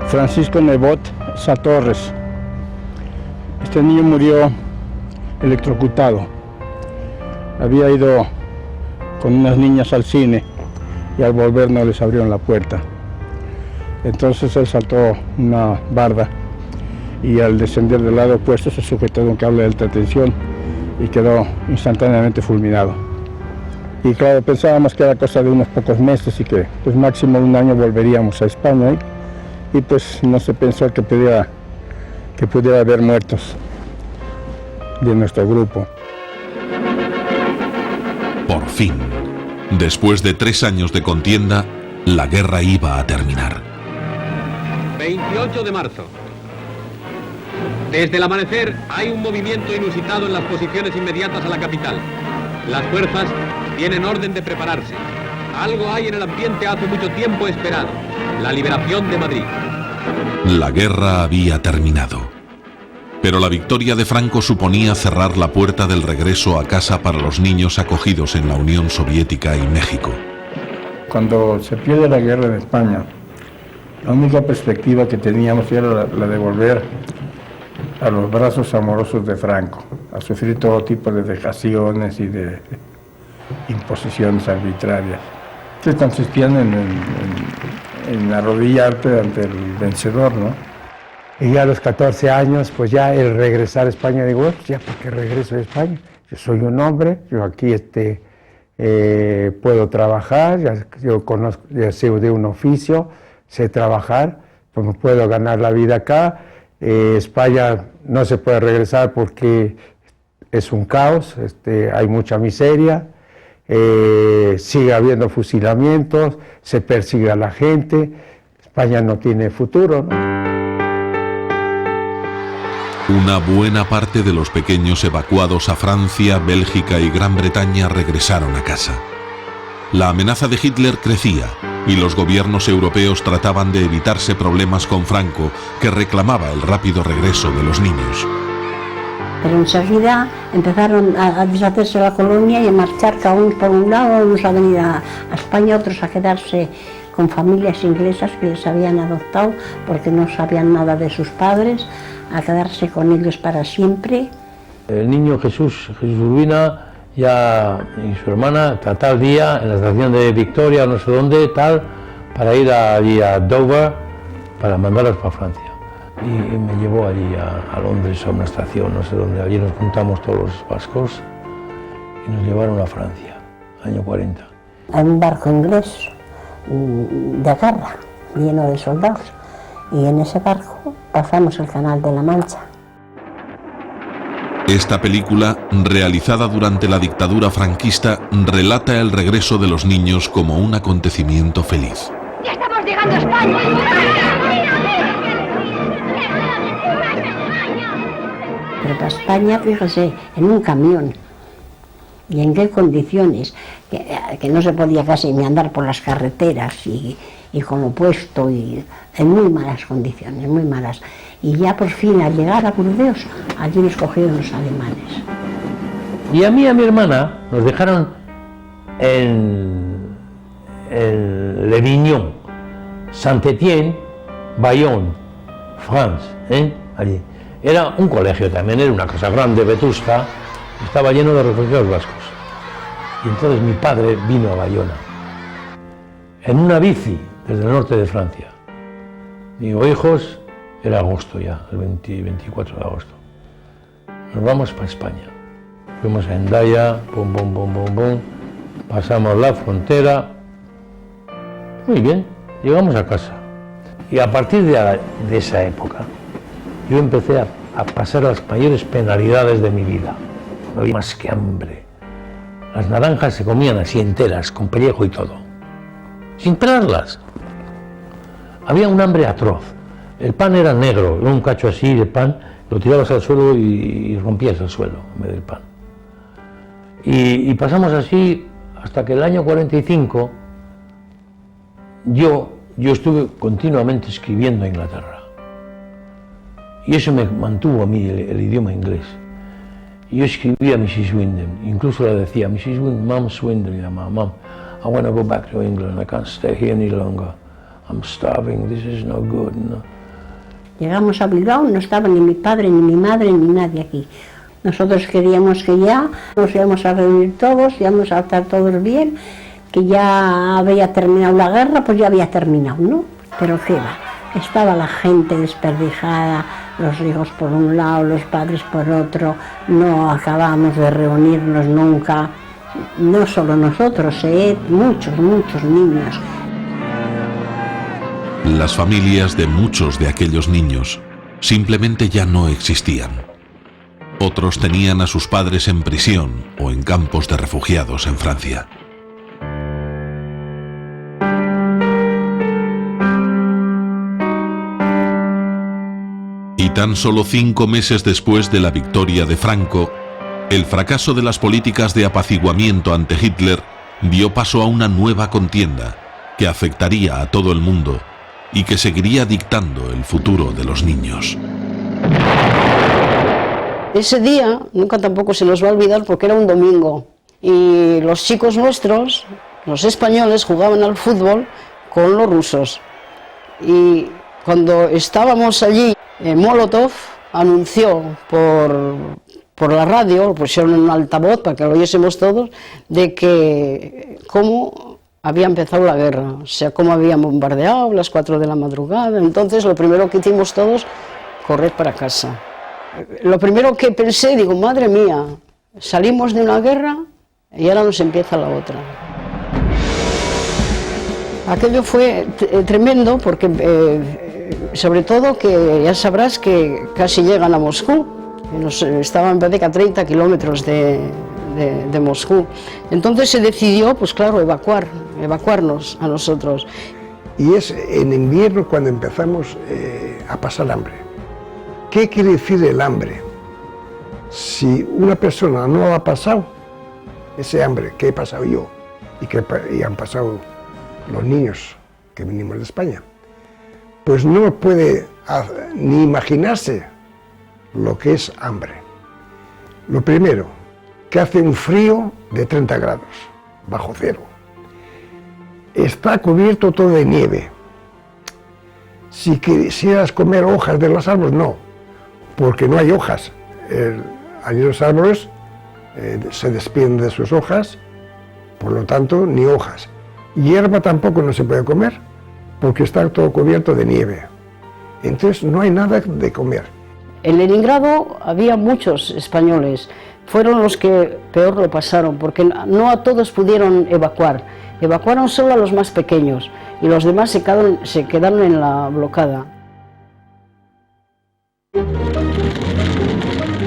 K: Francisco Nebot Satorres. Este niño murió electrocutado. Había ido con unas niñas al cine y al volver no les abrieron la puerta. Entonces él saltó una barda y al descender del lado opuesto se sujetó de un cable de alta tensión y quedó instantáneamente fulminado. Y claro, pensábamos que era cosa de unos pocos meses y que pues máximo un año volveríamos a España y pues no se pensó que pudiera haber muertos de nuestro grupo.
C: Por fin, después de 3 años de contienda, la guerra iba a terminar.
G: 28 de marzo. Desde el amanecer hay un movimiento inusitado en las posiciones inmediatas a la capital. Las fuerzas tienen orden de prepararse. Algo hay en el ambiente hace mucho tiempo esperado. La liberación de Madrid.
C: La guerra había terminado. Pero la victoria de Franco suponía cerrar la puerta del regreso a casa para los niños acogidos en la Unión Soviética y México.
K: Cuando se pierde la guerra en España, la única perspectiva que teníamos era la de volver a los brazos amorosos de Franco, a sufrir todo tipo de vejaciones y de imposiciones arbitrarias, que consistían en arrodillarte ante el vencedor, ¿no?
H: Y ya a los 14 años, pues ya el regresar a España, digo, pues ya para qué regreso a España, yo soy un hombre, yo aquí puedo trabajar, yo conozco, ya sé de un oficio, sé trabajar, pues puedo ganar la vida acá. España no se puede regresar porque es un caos, hay mucha miseria, sigue habiendo fusilamientos, se persigue a la gente, España no tiene futuro, ¿no?
C: Una buena parte de los pequeños evacuados a Francia, Bélgica y Gran Bretaña regresaron a casa. La amenaza de Hitler crecía y los gobiernos europeos trataban de evitarse problemas con Franco, que reclamaba el rápido regreso de los niños.
F: Pero enseguida empezaron a deshacerse la colonia y a marchar cada uno por un lado, unos a venir a España, otros a quedarse con familias inglesas que les habían adoptado porque no sabían nada de sus padres, a quedarse con ellos para siempre.
B: El niño Jesús Urbina ya y su hermana tal día en la estación de Victoria, no sé dónde, tal, para ir allí a Dover para mandarlos para Francia. Y me llevó allí a Londres a una estación, no sé dónde, allí nos juntamos todos los vascos y nos llevaron a Francia, año 40.
F: Hay un barco inglés de guerra lleno de soldados y en ese barco pasamos el Canal de la Mancha.
C: Esta película, realizada durante la dictadura franquista, relata el regreso de los niños como un acontecimiento feliz.
M: ¡Ya estamos llegando a España!
F: Pero para España, fíjese, en un camión. ¿Y en qué condiciones? Que no se podía casi ni andar por las carreteras y con lo puesto, y en muy malas condiciones, muy malas. Y ya por fin, al llegar a Burdeos, allí nos cogieron los alemanes.
B: Y a mí y a mi hermana nos dejaron en Levignon, Saint-Étienne, Bayonne, France, allí. Era un colegio también, era una casa grande, vetusta, estaba lleno de refugiados vascos. Y entonces mi padre vino a Bayona, en una bici, desde el norte de Francia. Digo, hijos, era agosto ya, el 24 de agosto. Nos vamos para España. Fuimos a Hendaya, pum, pum, pum, pum, pum. Pasamos la frontera. Muy bien, llegamos a casa. Y a partir de esa época, yo empecé a pasar las mayores penalidades de mi vida. No había más que hambre. Las naranjas se comían así enteras, con pellejo y todo, sin pelarlas. Había un hambre atroz. El pan era negro, era un cacho así, el pan lo tirabas al suelo y rompías el suelo en vez del pan. Y pasamos así hasta que el año 45 yo estuve continuamente escribiendo a Inglaterra. Y eso me mantuvo a mí el idioma inglés. Y yo escribía a Mrs. Wyndham, incluso le decía, Mrs. Wyndham, Mom Swindle, llamaba, Mom, I want to go back to England, I can't stay here any longer. I'm starving, this is no good. No.
F: Llegamos a Bilbao, no estaba ni mi padre, ni mi madre, ni nadie aquí. Nosotros queríamos que ya nos íbamos a reunir todos, íbamos a estar todos bien, que ya había terminado la guerra, pues ya había terminado, ¿no? Pero qué va, estaba la gente desperdigada, los hijos por un lado, los padres por otro, no acabamos de reunirnos nunca, no solo nosotros, muchos niños.
C: Las familias de muchos de aquellos niños simplemente ya no existían. Otros tenían a sus padres en prisión o en campos de refugiados en Francia. Y tan solo 5 meses después de la victoria de Franco, El fracaso de las políticas de apaciguamiento ante Hitler dio paso a una nueva contienda que afectaría a todo el mundo y que seguiría dictando el futuro de los niños.
D: Ese día nunca tampoco se nos va a olvidar porque era un domingo y los chicos nuestros, los españoles, jugaban al fútbol con los rusos. Y cuando estábamos allí, Molotov anunció por la radio, lo pusieron en un altavoz para que lo oyésemos todos, de que cómo había empezado la guerra, o sea, cómo habían bombardeado a las 4 de la madrugada. Entonces lo primero que hicimos todos, correr para casa. Lo primero que pensé, digo, madre mía, salimos de una guerra y ahora nos empieza la otra. Aquello fue tremendo porque, sobre todo, que ya sabrás que casi llegan a Moscú. Estaban en vez de a 30 kilómetros de Moscú. Entonces se decidió, pues claro, evacuarnos a nosotros.
N: Y es en invierno cuando empezamos a pasar hambre. ¿Qué quiere decir el hambre? Si una persona no ha pasado ese hambre que he pasado yo y han pasado los niños que venimos de España, pues no puede ni imaginarse lo que es hambre. Lo primero, que hace un frío de 30 grados, bajo cero. Está cubierto todo de nieve. Si quisieras comer hojas de los árboles, no, porque no hay hojas. Allí los árboles se despiden de sus hojas, por lo tanto, ni hojas. Hierba tampoco no se puede comer, porque está todo cubierto de nieve. Entonces no hay nada de comer.
D: En Leningrado había muchos españoles, fueron los que peor lo pasaron, porque no a todos pudieron evacuar. Evacuaron solo a los más pequeños y los demás se quedaron en la blocada.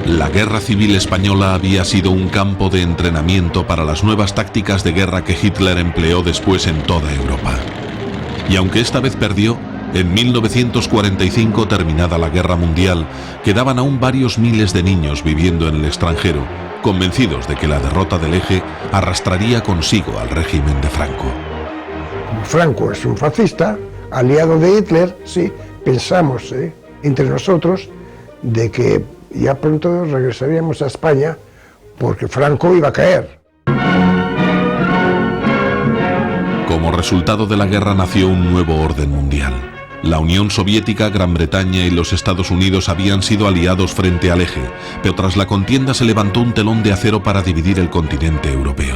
C: La Guerra Civil Española había sido un campo de entrenamiento para las nuevas tácticas de guerra que Hitler empleó después en toda Europa. Y aunque esta vez perdió, en 1945, terminada la Guerra Mundial, quedaban aún varios miles de niños viviendo en el extranjero, convencidos de que la derrota del Eje arrastraría consigo al régimen de Franco.
N: Franco es un fascista, aliado de Hitler, sí, pensamos entre nosotros de que ya pronto regresaríamos a España porque Franco iba a caer.
C: Como resultado de la guerra nació un nuevo orden mundial. La Unión Soviética, Gran Bretaña y los Estados Unidos habían sido aliados frente al Eje, pero tras la contienda se levantó un telón de acero para dividir el continente europeo.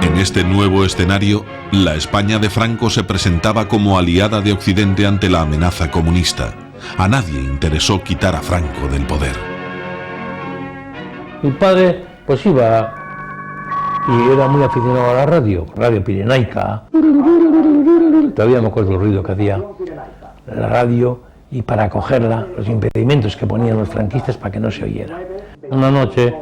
C: En este nuevo escenario, la España de Franco se presentaba como aliada de Occidente ante la amenaza comunista. A nadie interesó quitar a Franco del poder.
B: Mi padre pues iba y era muy aficionado a la radio Pirenaica. Todavía me acuerdo el ruido que hacía la radio y para cogerla, los impedimentos que ponían los franquistas para que no se oyera. Una noche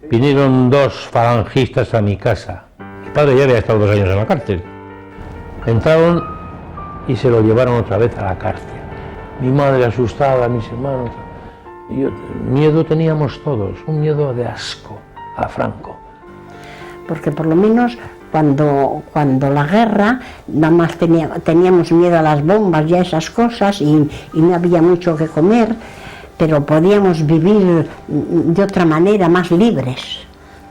B: vinieron dos falangistas a mi casa. Mi padre ya había estado 2 años en la cárcel. Entraron y se lo llevaron otra vez a la cárcel. Mi madre asustada, mis hermanos. Miedo teníamos todos, un miedo de asco a Franco.
F: Porque por lo menos cuando la guerra, nada más teníamos miedo a las bombas y a esas cosas y no había mucho que comer, pero podíamos vivir de otra manera, más libres,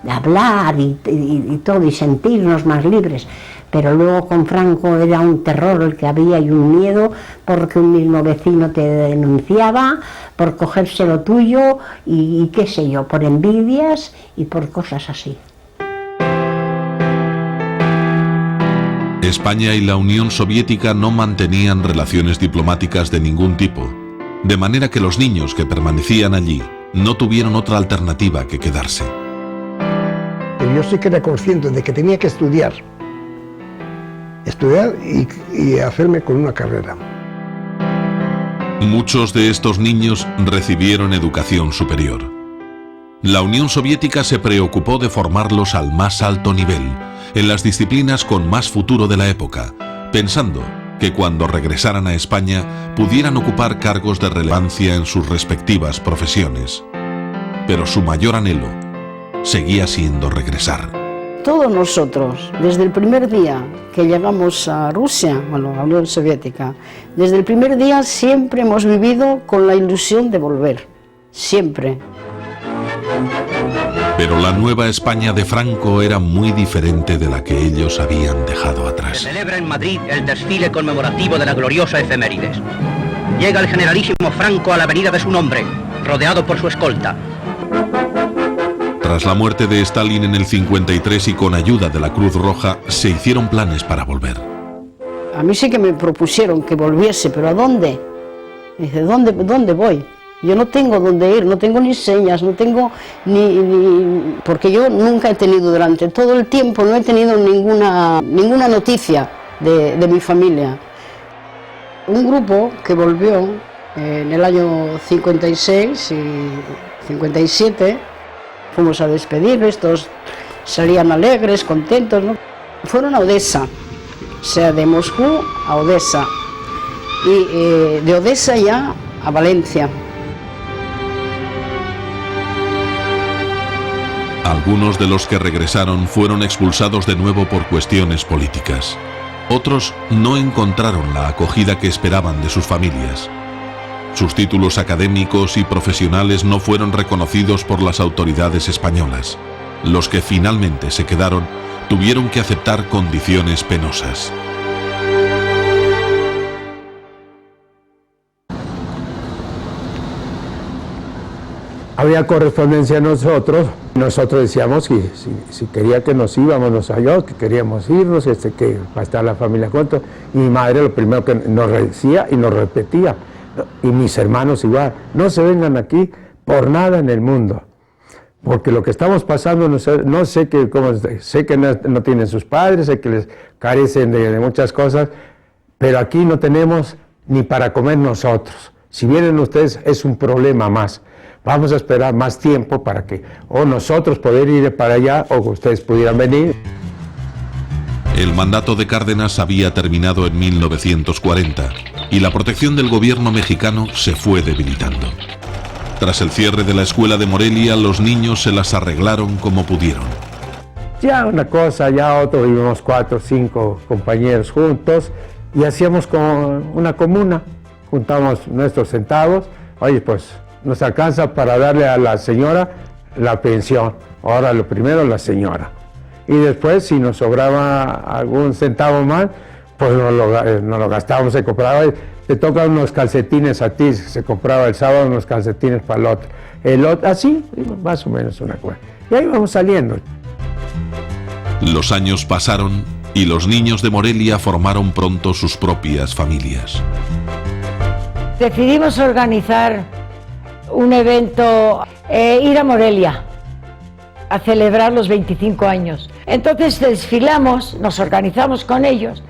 F: de hablar y todo, y sentirnos más libres. Pero luego con Franco era un terror el que había y un miedo porque un mismo vecino te denunciaba por cogerse lo tuyo y qué sé yo, por envidias y por cosas así.
C: España y la Unión Soviética no mantenían relaciones diplomáticas de ningún tipo, de manera que los niños que permanecían allí no tuvieron otra alternativa que quedarse.
N: Pero yo sí que era consciente de que tenía que estudiar y hacerme con una carrera.
C: Muchos de estos niños recibieron educación superior. La Unión Soviética se preocupó de formarlos al más alto nivel, en las disciplinas con más futuro de la época, pensando que cuando regresaran a España pudieran ocupar cargos de relevancia en sus respectivas profesiones. pero su mayor anhelo seguía siendo regresar.
D: Todos nosotros, desde el primer día que llegamos a Rusia, bueno, a la Unión Soviética, desde el primer día siempre hemos vivido con la ilusión de volver, siempre.
C: Pero la nueva España de Franco era muy diferente de la que ellos habían dejado atrás.
L: Se celebra en Madrid el desfile conmemorativo de la gloriosa efemérides. Llega el generalísimo Franco a la avenida de su nombre, rodeado por su escolta.
C: Tras la muerte de Stalin en el 53 y con ayuda de la Cruz Roja, se hicieron planes para volver.
D: A mí sí que me propusieron que volviese, pero ¿a dónde? Dice, ¿dónde voy? Yo no tengo dónde ir, no tengo ni señas, no tengo ni... Porque yo nunca he tenido, durante todo el tiempo, no he tenido ninguna noticia de mi familia. Un grupo que volvió en el año 56 y 57, fuimos a despedirles, todos salían alegres, contentos, ¿no? Fueron a Odessa, o sea, de Moscú a Odessa, y de Odessa ya a Valencia.
C: Algunos de los que regresaron fueron expulsados de nuevo por cuestiones políticas. Otros no encontraron la acogida que esperaban de sus familias. Sus títulos académicos y profesionales no fueron reconocidos por las autoridades españolas. Los que finalmente se quedaron tuvieron que aceptar condiciones penosas.
H: Había correspondencia a nosotros decíamos que si quería que nos íbamos que queríamos irnos, que va a estar la familia juntos. Y mi madre lo primero que nos decía y nos repetía, y mis hermanos igual, no se vengan aquí por nada en el mundo, porque lo que estamos pasando, sé que no tienen sus padres, sé que les carecen de muchas cosas, pero aquí no tenemos ni para comer nosotros. Si vienen ustedes es un problema más. Vamos a esperar más tiempo para que o nosotros poder ir para allá o ustedes pudieran venir.
C: El mandato de Cárdenas había terminado en 1940 y la protección del gobierno mexicano se fue debilitando. Tras el cierre de la escuela de Morelia, los niños se las arreglaron como pudieron.
H: Ya una cosa, ya otro, vivimos 4 o 5 compañeros juntos y hacíamos como una comuna, juntamos nuestros centavos, oye, pues nos alcanza para darle a la señora la pensión. Ahora lo primero la señora. Y después si nos sobraba algún centavo más, pues no lo gastábamos, se compraba, te tocan unos calcetines a ti, se compraba el sábado unos calcetines para el otro, así, más o menos una cosa. Y ahí vamos saliendo.
C: Los años pasaron y los niños de Morelia formaron pronto sus propias familias.
A: Decidimos organizar un evento, ir a Morelia a celebrar los 25 años. Entonces desfilamos, nos organizamos con ellos.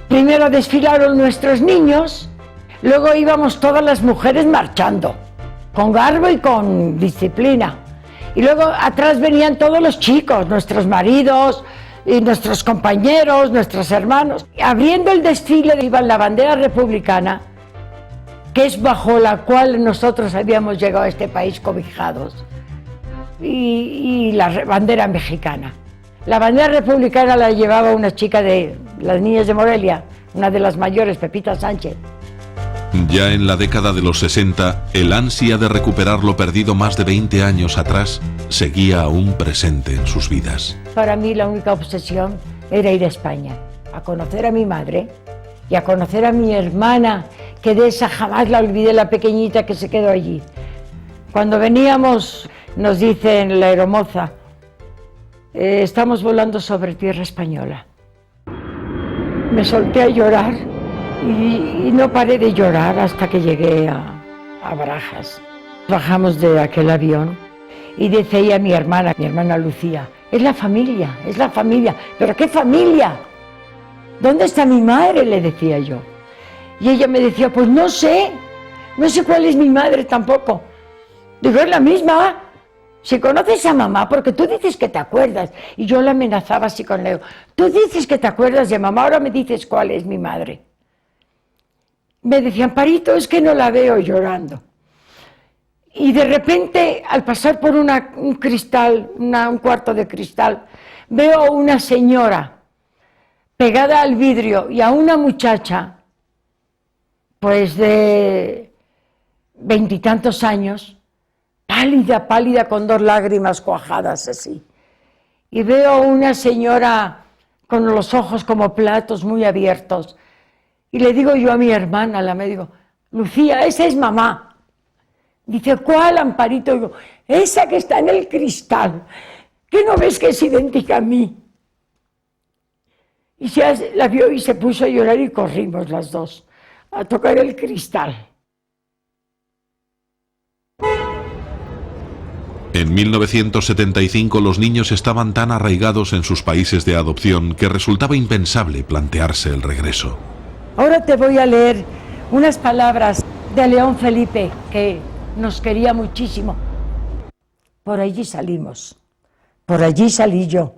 A: Primero desfilaron nuestros niños, luego íbamos todas las mujeres marchando, con garbo y con disciplina. Y luego atrás venían todos los chicos, nuestros maridos y nuestros compañeros, nuestros hermanos. Abriendo el desfile iba la bandera republicana, que es bajo la cual nosotros habíamos llegado a este país cobijados, y la bandera mexicana. La bandera republicana la llevaba una chica de las niñas de Morelia, una de las mayores, Pepita Sánchez.
C: Ya en la década de los 60, el ansia de recuperar lo perdido más de 20 años atrás seguía aún presente en sus vidas.
A: Para mí la única obsesión era ir a España, a conocer a mi madre y a conocer a mi hermana, que de esa jamás la olvidé, la pequeñita que se quedó allí. Cuando veníamos, nos dicen la aeromoza, estamos volando sobre tierra española. Me solté a llorar y no paré de llorar hasta que llegué a Barajas. Bajamos de aquel avión y decía mi hermana Lucía, es la familia, ¿pero qué familia? ¿Dónde está mi madre?, le decía yo. Y ella me decía, pues no sé cuál es mi madre tampoco. Digo, es la misma. Si conoces a mamá, porque tú dices que te acuerdas, y yo la amenazaba así con Leo, tú dices que te acuerdas de mamá, ahora me dices cuál es mi madre. Me decían, Parito, es que no la veo llorando. Y de repente, al pasar por un cristal, un cuarto de cristal, veo a una señora pegada al vidrio y a una muchacha, pues de 20 y tantos años, pálida, pálida, con 2 lágrimas cuajadas así. Y veo a una señora con los ojos como platos muy abiertos. Y le digo yo a mi hermana, la médico, Lucía, esa es mamá. Dice, ¿cuál, Amparito? Digo, esa que está en el cristal. ¿Qué no ves que es idéntica a mí? Y ya la vio y se puso a llorar y corrimos las dos a tocar el cristal.
C: En 1975 los niños estaban tan arraigados en sus países de adopción que resultaba impensable plantearse el regreso.
A: Ahora te voy a leer unas palabras de León Felipe, que nos quería muchísimo. Por allí salimos, por allí salí yo,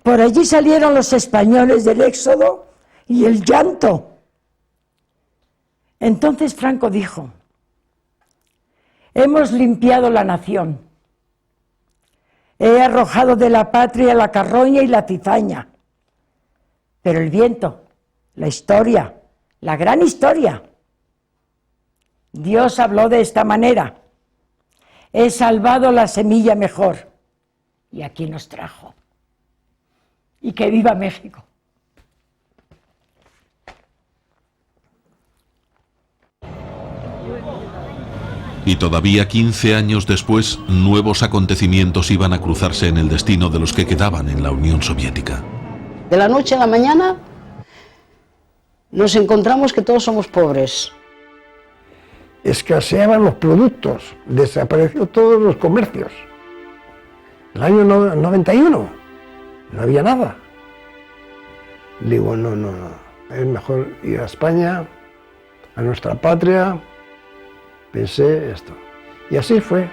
A: por allí salieron los españoles del éxodo y el llanto. Entonces Franco dijo, hemos limpiado la nación, he arrojado de la patria la carroña y la cizaña, pero el viento, la historia, la gran historia, Dios habló de esta manera, he salvado la semilla mejor, y aquí nos trajo. Y que viva México.
C: Y todavía 15 años después, nuevos acontecimientos iban a cruzarse en el destino de los que quedaban en la Unión Soviética.
D: De la noche a la mañana nos encontramos que todos somos pobres.
N: Escaseaban los productos, desapareció todos los comercios. El año 91, no había nada. Digo, no, es mejor ir a España, a nuestra patria. Pensé esto. Y así fue.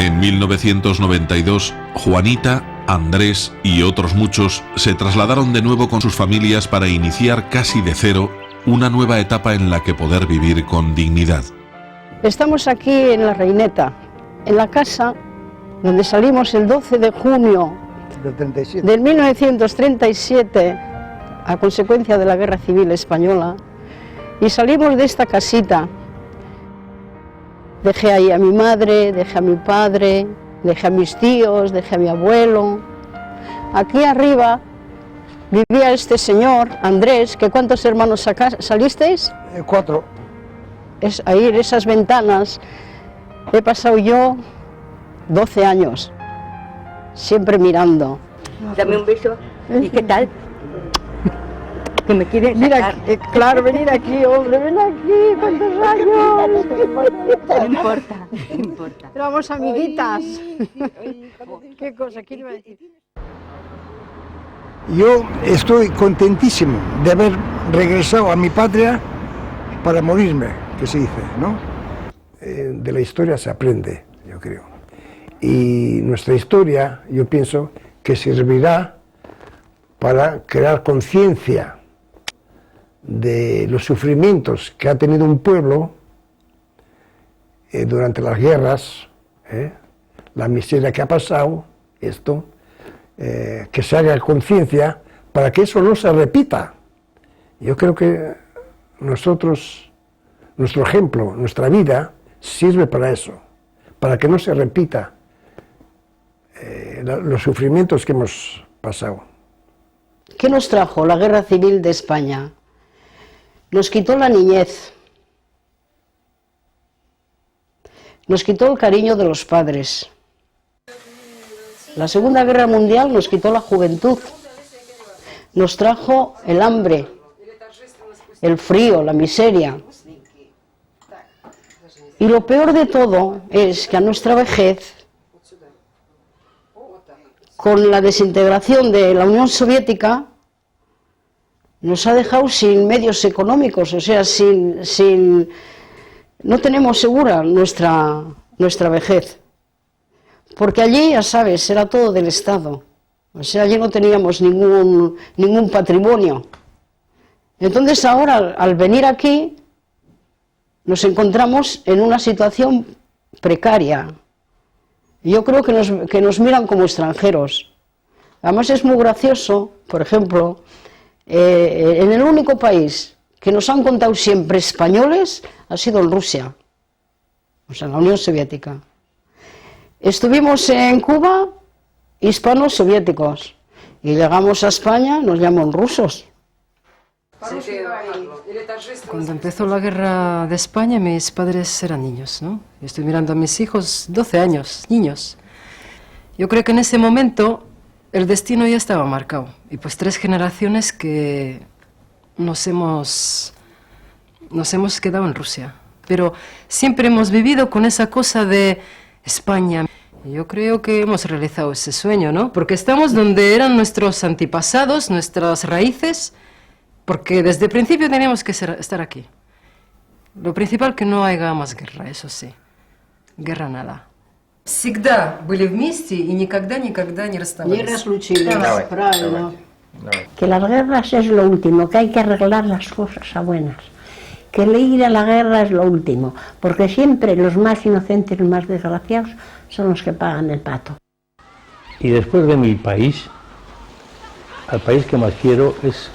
C: En 1992, Juanita, Andrés y otros muchos se trasladaron de nuevo con sus familias para iniciar casi de cero una nueva etapa en la que poder vivir con dignidad.
D: Estamos aquí en La Reineta, en la casa donde salimos el 12 de junio del 1937 a consecuencia de la Guerra Civil Española, y salimos de esta casita. Dejé ahí a mi madre, dejé a mi padre, dejé a mis tíos, dejé a mi abuelo. Aquí arriba vivía este señor, Andrés, que ¿cuántos hermanos salisteis?
N: 4.
D: Ahí en esas ventanas he pasado yo 12 años, siempre mirando.
O: Dame un beso. ¿Y qué tal? Que me quieres
D: Mira, claro, venir aquí, hombre, ven aquí, ¿cuántos años?
O: No importa, no importa.
D: Éramos amiguitas. ¿Qué cosa? ¿Quién iba a decir?
I: Yo estoy contentísimo de haber regresado a mi patria para morirme, que se dice, ¿no?
N: De la historia se aprende, yo creo. Y nuestra historia, yo pienso, que servirá para crear conciencia de los sufrimientos que ha tenido un pueblo durante las guerras, la miseria que ha pasado, esto, que se haga conciencia para que eso no se repita. Yo creo que nosotros, nuestro ejemplo, nuestra vida, sirve para eso, para que no se repita los sufrimientos que hemos pasado.
D: ¿Qué nos trajo la Guerra Civil de España? Nos quitó la niñez, nos quitó el cariño de los padres. La Segunda Guerra Mundial nos quitó la juventud, nos trajo el hambre, el frío, la miseria. Y lo peor de todo es que a nuestra vejez, con la desintegración de la Unión Soviética, nos ha dejado sin medios económicos, o sea, no tenemos segura nuestra vejez. Porque allí, ya sabes, era todo del Estado. O sea, allí no teníamos ningún patrimonio. Entonces ahora, al venir aquí, nos encontramos en una situación precaria. Yo creo que nos miran como extranjeros. Además es muy gracioso, por ejemplo, en el único país que nos han contado siempre españoles ha sido en Rusia, o sea, en la Unión Soviética. Estuvimos en Cuba, hispanos soviéticos, y llegamos a España, nos llaman rusos.
P: Cuando empezó la guerra de España, mis padres eran niños, ¿no? Yo estoy mirando a mis hijos, 12 años, niños. Yo creo que en ese momento el destino ya estaba marcado. Y pues 3 generaciones que nos hemos quedado en Rusia. Pero siempre hemos vivido con esa cosa de España. Yo creo que hemos realizado ese sueño, ¿no? Porque estamos donde eran nuestros antepasados, nuestras raíces, porque desde el principio teníamos que estar aquí. Lo principal que no haya más guerra, eso sí. Guerra nada. Всегда были вместе и никогда не расставались.
D: Не разлучились, правильно.
F: Que las guerras es lo último, que hay que arreglar las cosas a buenas. Que el ir a la guerra es lo último, porque siempre los más inocentes y los más desgraciados son los que pagan el pato.
B: Y después de mi país, al país que más quiero es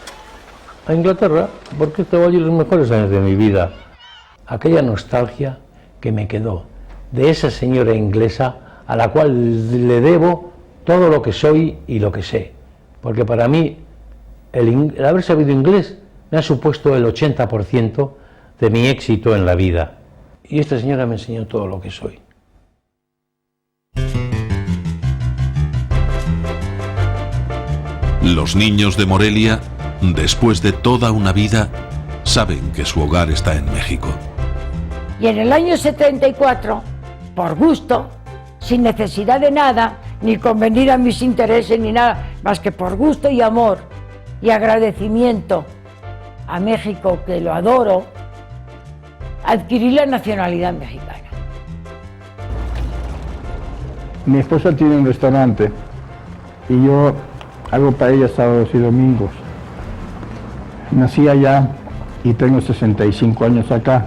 B: a Inglaterra, porque estuve allí los mejores años de mi vida. Aquella nostalgia que me quedó de esa señora inglesa a la cual le debo todo lo que soy y lo que sé. Porque para mí el haber sabido inglés me ha supuesto el 80% de mi éxito en la vida. Y esta señora me enseñó todo lo que soy.
C: Los niños de Morelia, después de toda una vida, saben que su hogar está en México.
A: Y en el año 74, por gusto, sin necesidad de nada, ni convenir a mis intereses ni nada, más que por gusto y amor y agradecimiento a México, que lo adoro, adquirí la nacionalidad mexicana.
K: Mi esposa tiene un restaurante y yo hago paellas sábados y domingos. Nací allá y tengo 65 años acá.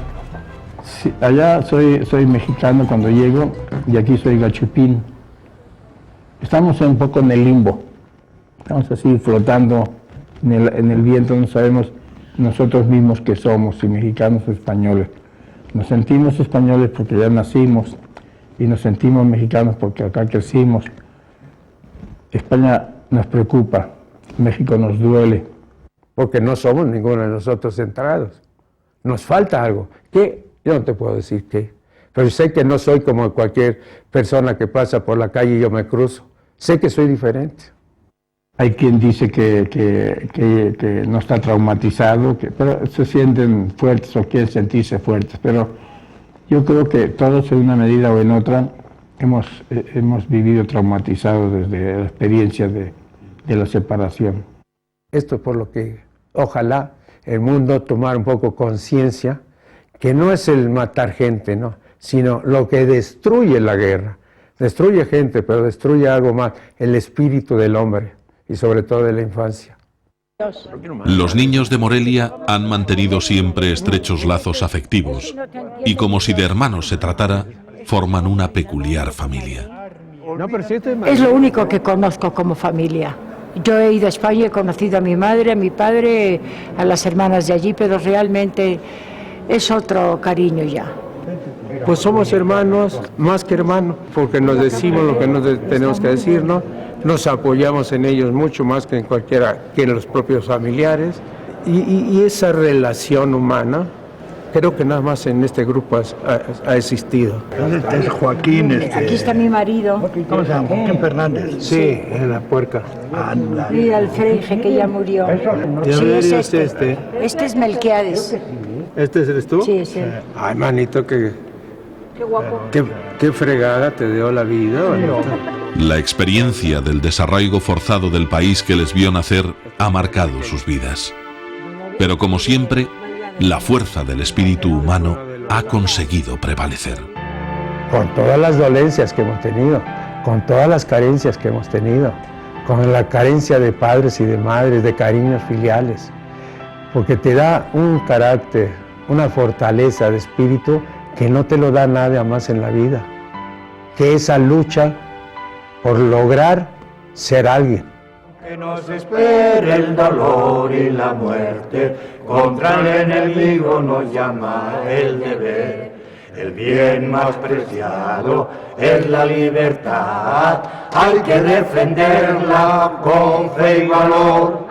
K: Sí, allá soy mexicano cuando llego y aquí soy gachupín. Estamos un poco en el limbo. Estamos así flotando en el viento, no sabemos nosotros mismos qué somos, si mexicanos o españoles. Nos sentimos españoles porque ya nacimos y nos sentimos mexicanos porque acá crecimos. España nos preocupa, México nos duele.
H: Porque no somos ninguno de nosotros centrados. Nos falta algo. ¿Qué? Yo no te puedo decir qué. Pero sé que no soy como cualquier persona que pasa por la calle y yo me cruzo. Sé que soy diferente.
K: Hay quien dice que no está traumatizado, pero se sienten fuertes o quieren sentirse fuertes. Pero yo creo que todos en una medida o en otra hemos vivido traumatizados desde la experiencia de la separación.
H: Esto es por lo que ojalá el mundo tomara un poco conciencia que no es el matar gente, ¿no?, sino lo que destruye la guerra. Destruye gente, pero destruye algo más, el espíritu del hombre y sobre todo de la infancia.
C: Los niños de Morelia han mantenido siempre estrechos lazos afectivos y, como si de hermanos se tratara, forman una peculiar familia.
A: Es lo único que conozco como familia. Yo he ido a España y he conocido a mi madre, a mi padre, a las hermanas de allí, pero realmente es otro cariño ya.
H: Pues somos hermanos, más que hermanos, porque nos decimos lo que nos tenemos que decir, ¿no? Nos apoyamos en ellos mucho más que en los propios familiares. Y esa relación humana, creo que nada más en este grupo ha existido.
K: Este es Joaquín.
A: Aquí está mi marido.
K: ¿Cómo se llama? Joaquín Fernández.
H: Sí, en la puerca.
A: Mira el Frege que ya murió. Sí, es este. Este es Melquiades.
H: ¿Este eres tú?
A: Sí, sí.
H: Ay, manito, qué
A: guapo.
H: Qué fregada te dio la vida, manito.
C: La experiencia del desarraigo forzado del país que les vio nacer ha marcado sus vidas. Pero como siempre, la fuerza del espíritu humano ha conseguido prevalecer.
H: Con todas las dolencias que hemos tenido, con todas las carencias que hemos tenido, con la carencia de padres y de madres, de cariños filiales, porque te da un carácter una fortaleza de espíritu que no te lo da nada más en la vida, que esa lucha por lograr ser alguien.
Q: Que nos espere el dolor y la muerte, contra el enemigo nos llama el deber. El bien más preciado es la libertad, hay que defenderla con fe y valor.